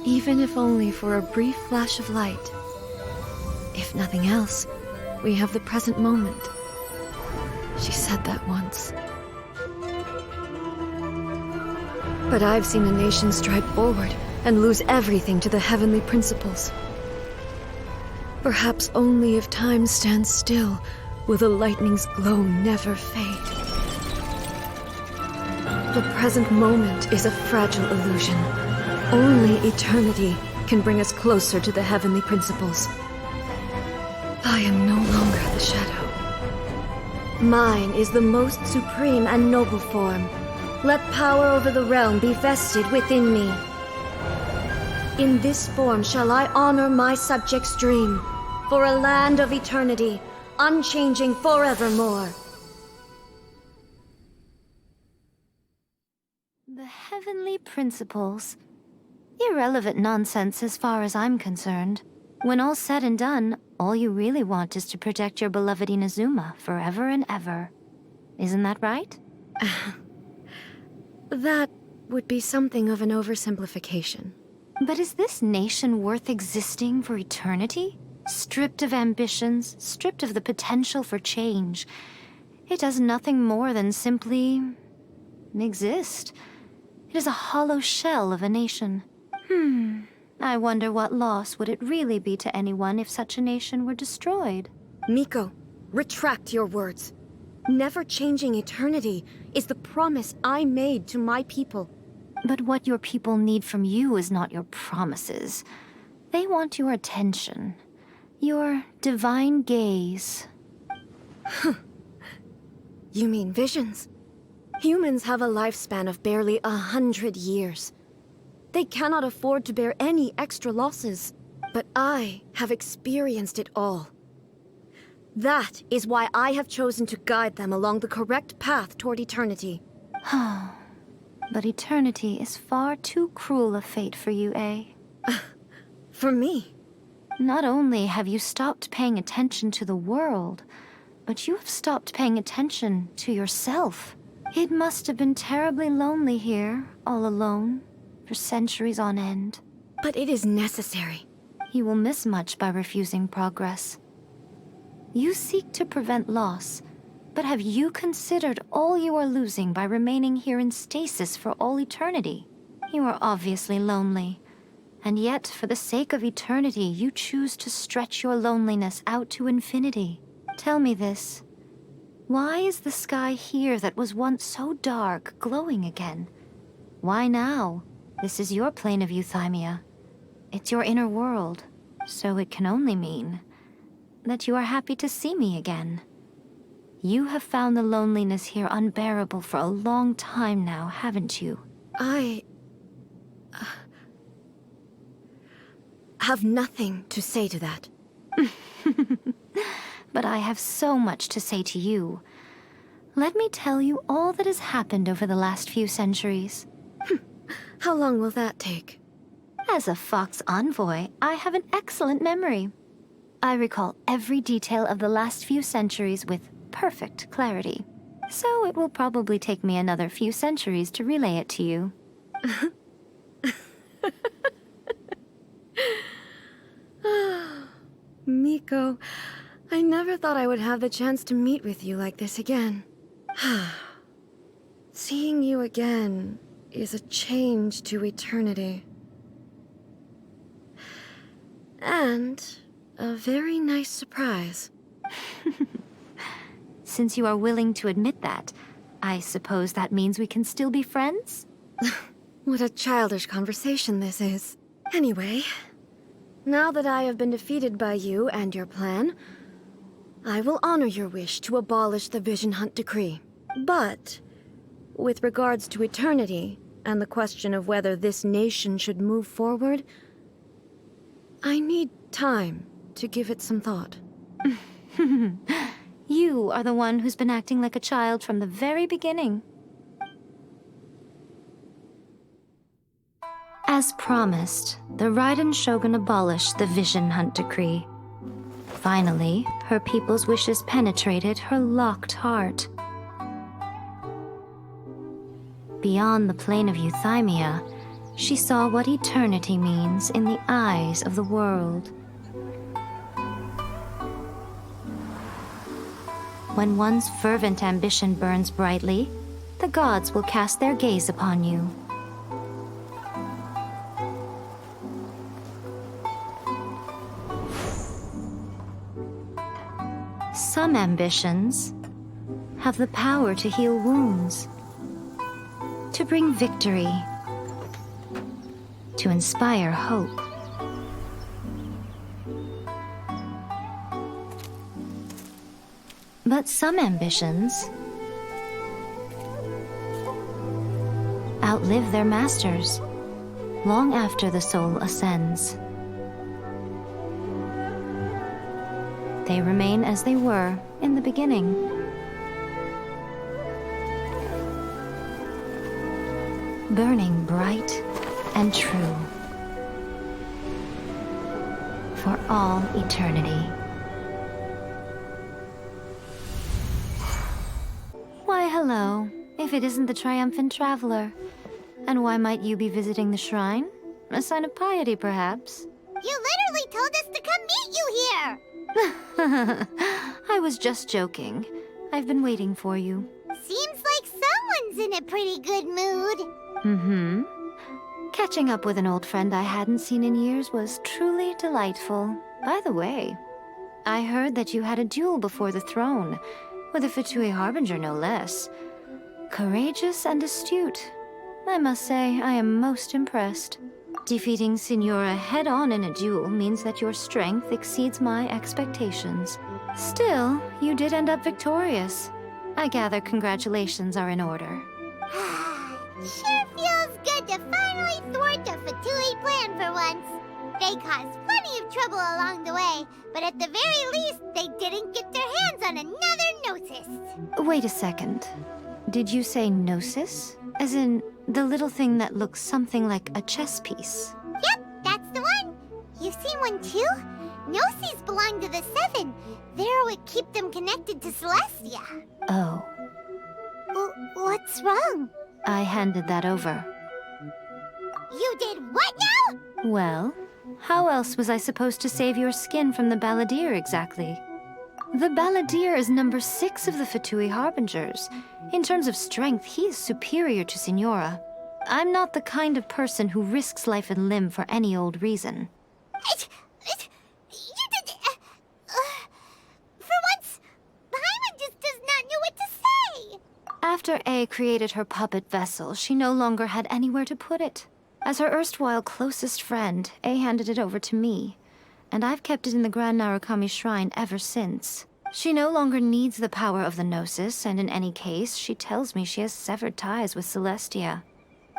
even if only for a brief flash of light. If nothing else, we have the present moment. She said that once. But I've seen a nation stride forward and lose everything to the heavenly principles. Perhaps only if time stands still will the lightning's glow never fade. The present moment is a fragile illusion. Only eternity can bring us closer to the heavenly principles. I am no longer the shadow. Mine is the most supreme and noble form. Let power over the realm be vested within me. In this form shall I honor my subjects' dream, for a land of eternity, unchanging forevermore. The heavenly principles. Irrelevant nonsense as far as I'm concerned. When all's said and done, all you really want is to protect your beloved Inazuma forever and ever. Isn't that right? That would be something of an oversimplification. But is this nation worth existing for eternity? Stripped of ambitions, stripped of the potential for change. It does nothing more than simply exist. It is a hollow shell of a nation. I wonder what loss would it really be to anyone if such a nation were destroyed? Miko, retract your words. Never changing eternity is the promise I made to my people. But what your people need from you is not your promises. They want your attention. Your divine gaze. You mean visions? Humans have a lifespan of barely 100 years. They cannot afford to bear any extra losses. But I have experienced it all. That is why I have chosen to guide them along the correct path toward eternity. But eternity is far too cruel a fate for you, eh? For me? Not only have you stopped paying attention to the world, but you have stopped paying attention to yourself. It must have been terribly lonely here, all alone, for centuries on end. But it is necessary. You will miss much by refusing progress. You seek to prevent loss, but have you considered all you are losing by remaining here in stasis for all eternity? You are obviously lonely, and yet for the sake of eternity you choose to stretch your loneliness out to infinity. Tell me this. Why is the sky here that was once so dark glowing again? Why now? This is your plane of euthymia. It's your inner world, so it can only mean that you are happy to see me again. You have found the loneliness here unbearable for a long time now, haven't you? I have nothing to say to that. But I have so much to say to you. Let me tell you all that has happened over the last few centuries. How long will that take? As a Fox envoy, I have an excellent memory. I recall every detail of the last few centuries with perfect clarity. So it will probably take me another few centuries to relay it to you. Miko, I never thought I would have the chance to meet with you like this again. Seeing you again is a change to eternity. And a very nice surprise. Since you are willing to admit that, I suppose that means we can still be friends? What a childish conversation this is. Anyway, now that I have been defeated by you and your plan, I will honor your wish to abolish the Vision Hunt Decree. But, with regards to eternity, and the question of whether this nation should move forward, I need time to give it some thought. You are the one who's been acting like a child from the very beginning. As promised, the Raiden Shogun abolished the Vision Hunt Decree. Finally, her people's wishes penetrated her locked heart. Beyond the plane of euthymia, she saw what eternity means in the eyes of the world. When one's fervent ambition burns brightly, the gods will cast their gaze upon you. Some ambitions have the power to heal wounds, to bring victory, to inspire hope. But some ambitions outlive their masters long after the soul ascends. They remain as they were in the beginning. Burning bright and true for all eternity. Why, hello, if it isn't the triumphant traveler. And why might you be visiting the shrine? A sign of piety, perhaps? You literally told us to come meet you here! I was just joking. I've been waiting for you. Seems like someone's in a pretty good mood. Mm-hmm. Catching up with an old friend I hadn't seen in years was truly delightful. By the way, I heard that you had a duel before the throne, with a Fatui Harbinger no less. Courageous and astute. I must say, I am most impressed. Defeating Signora head-on in a duel means that your strength exceeds my expectations. Still, you did end up victorious. I gather congratulations are in order. Sure feels good to finally thwart the Fatui plan for once. They caused plenty of trouble along the way, but at the very least, they didn't get their hands on another Gnosis. Wait a second. Did you say Gnosis? As in, the little thing that looks something like a chess piece? Yep, that's the one. You've seen one too? Gnosis belong to the Seven. They're what keep them connected to Celestia. Oh. What's wrong? I handed that over. You did what now? Well, how else was I supposed to save your skin from the Balladeer exactly? The Balladeer is number 6 of the Fatui Harbingers. In terms of strength, he is superior to Signora. I'm not the kind of person who risks life and limb for any old reason. For once, Paimon just does not know what to say. After A created her puppet vessel, she no longer had anywhere to put it. As her erstwhile closest friend, A handed it over to me, and I've kept it in the Grand Narukami Shrine ever since. She no longer needs the power of the Gnosis, and in any case, she tells me she has severed ties with Celestia.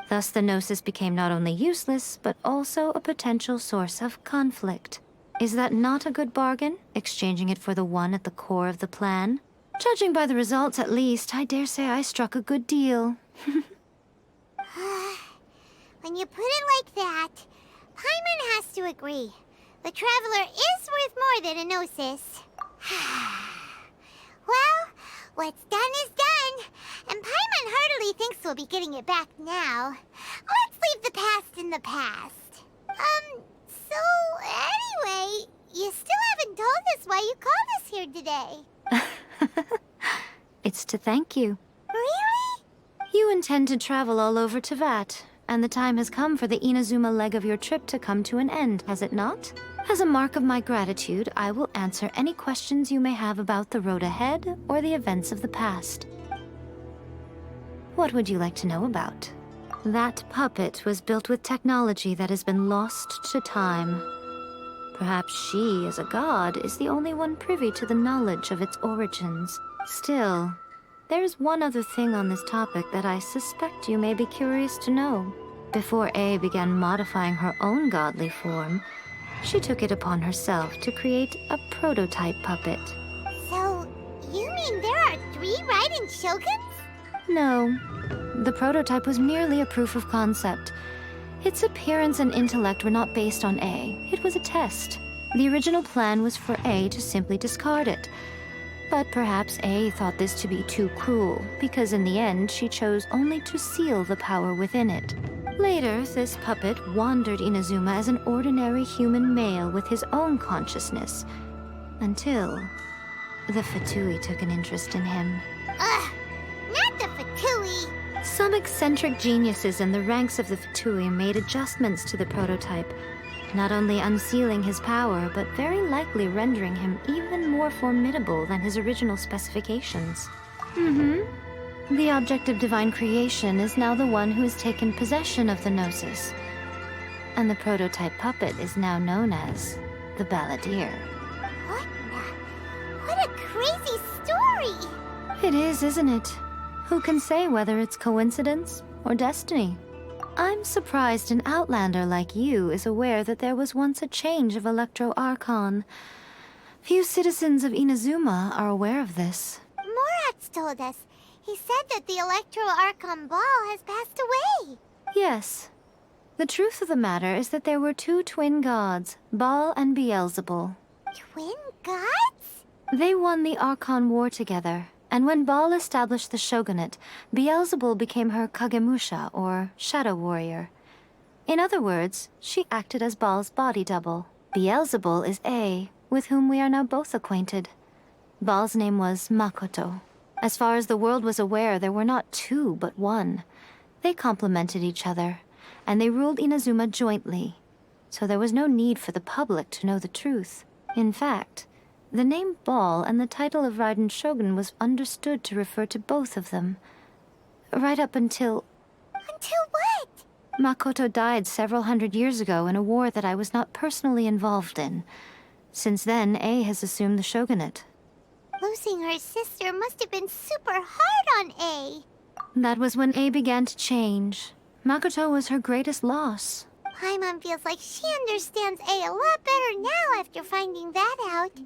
Thus the Gnosis became not only useless, but also a potential source of conflict. Is that not a good bargain, exchanging it for the one at the core of the plan? Judging by the results, at least, I dare say I struck a good deal. When you put it like that, Paimon has to agree. The Traveler is worth more than a Gnosis. Well, what's done is done, and Paimon heartily thinks we'll be getting it back now. Let's leave the past in the past. So anyway, you still haven't told us why you called us here today. It's to thank you. Really? You intend to travel all over Teyvat, and the time has come for the Inazuma leg of your trip to come to an end, has it not? As a mark of my gratitude, I will answer any questions you may have about the road ahead or the events of the past. What would you like to know about? That puppet was built with technology that has been lost to time. Perhaps she, as a god, is the only one privy to the knowledge of its origins. Still, there's one other thing on this topic that I suspect you may be curious to know. Before A began modifying her own godly form, she took it upon herself to create a prototype puppet. So, you mean there are 3 Raiden Shoguns? No. The prototype was merely a proof of concept. Its appearance and intellect were not based on A. It was a test. The original plan was for A to simply discard it. But perhaps A thought this to be too cruel, because in the end she chose only to seal the power within it. Later, this puppet wandered Inazuma as an ordinary human male with his own consciousness, until The Fatui took an interest in him. Ugh! Not the Fatui! Some eccentric geniuses in the ranks of the Fatui made adjustments to the prototype, not only unsealing his power, but very likely rendering him even more formidable than his original specifications. The object of divine creation is now the one who has taken possession of the Gnosis. And the prototype puppet is now known as the Balladeer. What a crazy story! It is, isn't it? Who can say whether it's coincidence or destiny? I'm surprised an outlander like you is aware that there was once a change of Electro Archon. Few citizens of Inazuma are aware of this. Morat's told us. He said that the Electro Archon Ball has passed away. Yes. The truth of the matter is that there were two twin gods, Baal and Beelzebul. Twin gods? They won the Archon War together, and when Baal established the shogunate, Beelzebul became her Kagemusha, or shadow warrior. In other words, she acted as Baal's body double. Beelzebul is A, with whom we are now both acquainted. Baal's name was Makoto. As far as the world was aware, there were not two, but one. They complemented each other, and they ruled Inazuma jointly, so there was no need for the public to know the truth. In fact, the name Baal and the title of Raiden Shogun was understood to refer to both of them. Right up until... Until what? Makoto died several hundred years ago in a war that I was not personally involved in. Since then, A has assumed the shogunate. Losing her sister must have been super hard on A. That was when A began to change. Makoto was her greatest loss. Paimon feels like she understands A a lot better now after finding that out.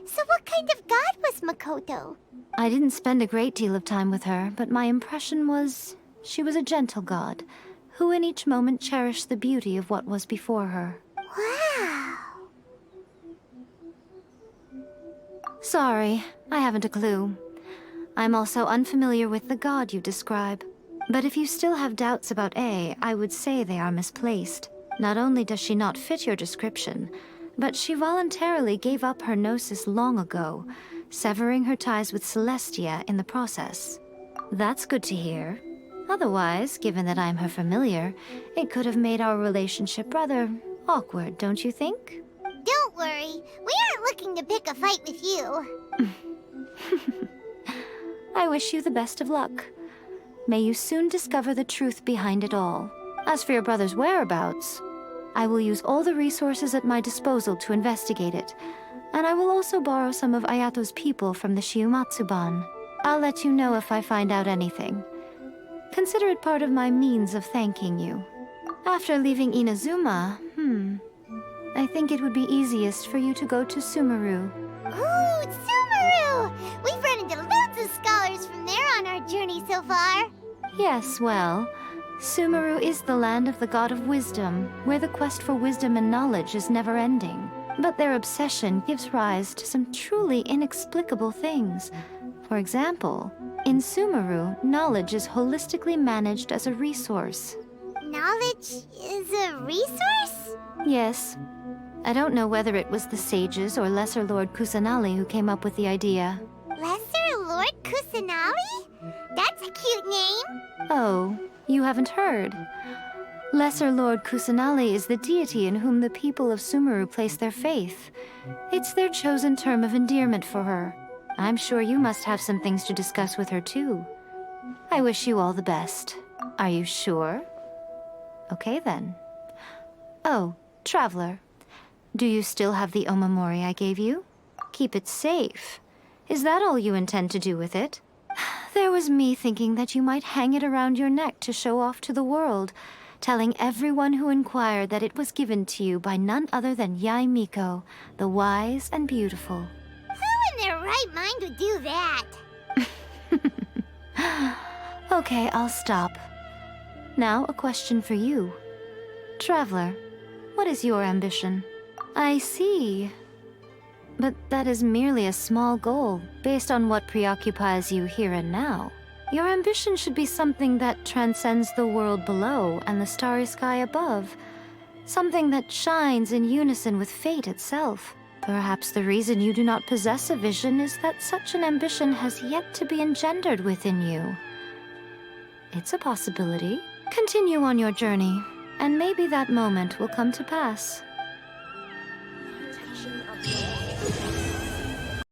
So what kind of god was Makoto? I didn't spend a great deal of time with her, but my impression was she was a gentle god, who in each moment cherished the beauty of what was before her. Wow! Sorry, I haven't a clue. I'm also unfamiliar with the god you describe. But if you still have doubts about A, I would say they are misplaced. Not only does she not fit your description, but she voluntarily gave up her gnosis long ago, severing her ties with Celestia in the process. That's good to hear. Otherwise, given that I'm her familiar, it could have made our relationship rather awkward, don't you think? Don't worry, we aren't looking to pick a fight with you. I wish you the best of luck. May you soon discover the truth behind it all. As for your brother's whereabouts, I will use all the resources at my disposal to investigate it, and I will also borrow some of Ayato's people from the Shiumatsuban. I'll let you know if I find out anything. Consider it part of my means of thanking you. After leaving Inazuma, I think it would be easiest for you to go to Sumeru. Ooh, Sumeru! We've run into loads of scholars from there on our journey so far. Yes, well, Sumeru is the land of the god of wisdom, where the quest for wisdom and knowledge is never-ending. But their obsession gives rise to some truly inexplicable things. For example, in Sumeru, knowledge is holistically managed as a resource. Knowledge is a resource? Yes. I don't know whether it was the sages or Lesser Lord Kusanali who came up with the idea. Lesser Lord Kusanali? That's a cute name. Oh, you haven't heard. Lesser Lord Kusanali is the deity in whom the people of Sumeru place their faith. It's their chosen term of endearment for her. I'm sure you must have some things to discuss with her too. I wish you all the best. Are you sure? Okay then. Oh, Traveler. Do you still have the Omamori I gave you? Keep it safe. Is that all you intend to do with it? There was me thinking that you might hang it around your neck to show off to the world, telling everyone who inquired that it was given to you by none other than Yae Miko, the wise and beautiful. Who in their right mind would do that? Okay, I'll stop. Now, a question for you. Traveler, what is your ambition? I see. But that is merely a small goal, based on what preoccupies you here and now. Your ambition should be something that transcends the world below and the starry sky above. Something that shines in unison with fate itself. Perhaps the reason you do not possess a vision is that such an ambition has yet to be engendered within you. It's a possibility. Continue on your journey, and maybe that moment will come to pass. Protection of the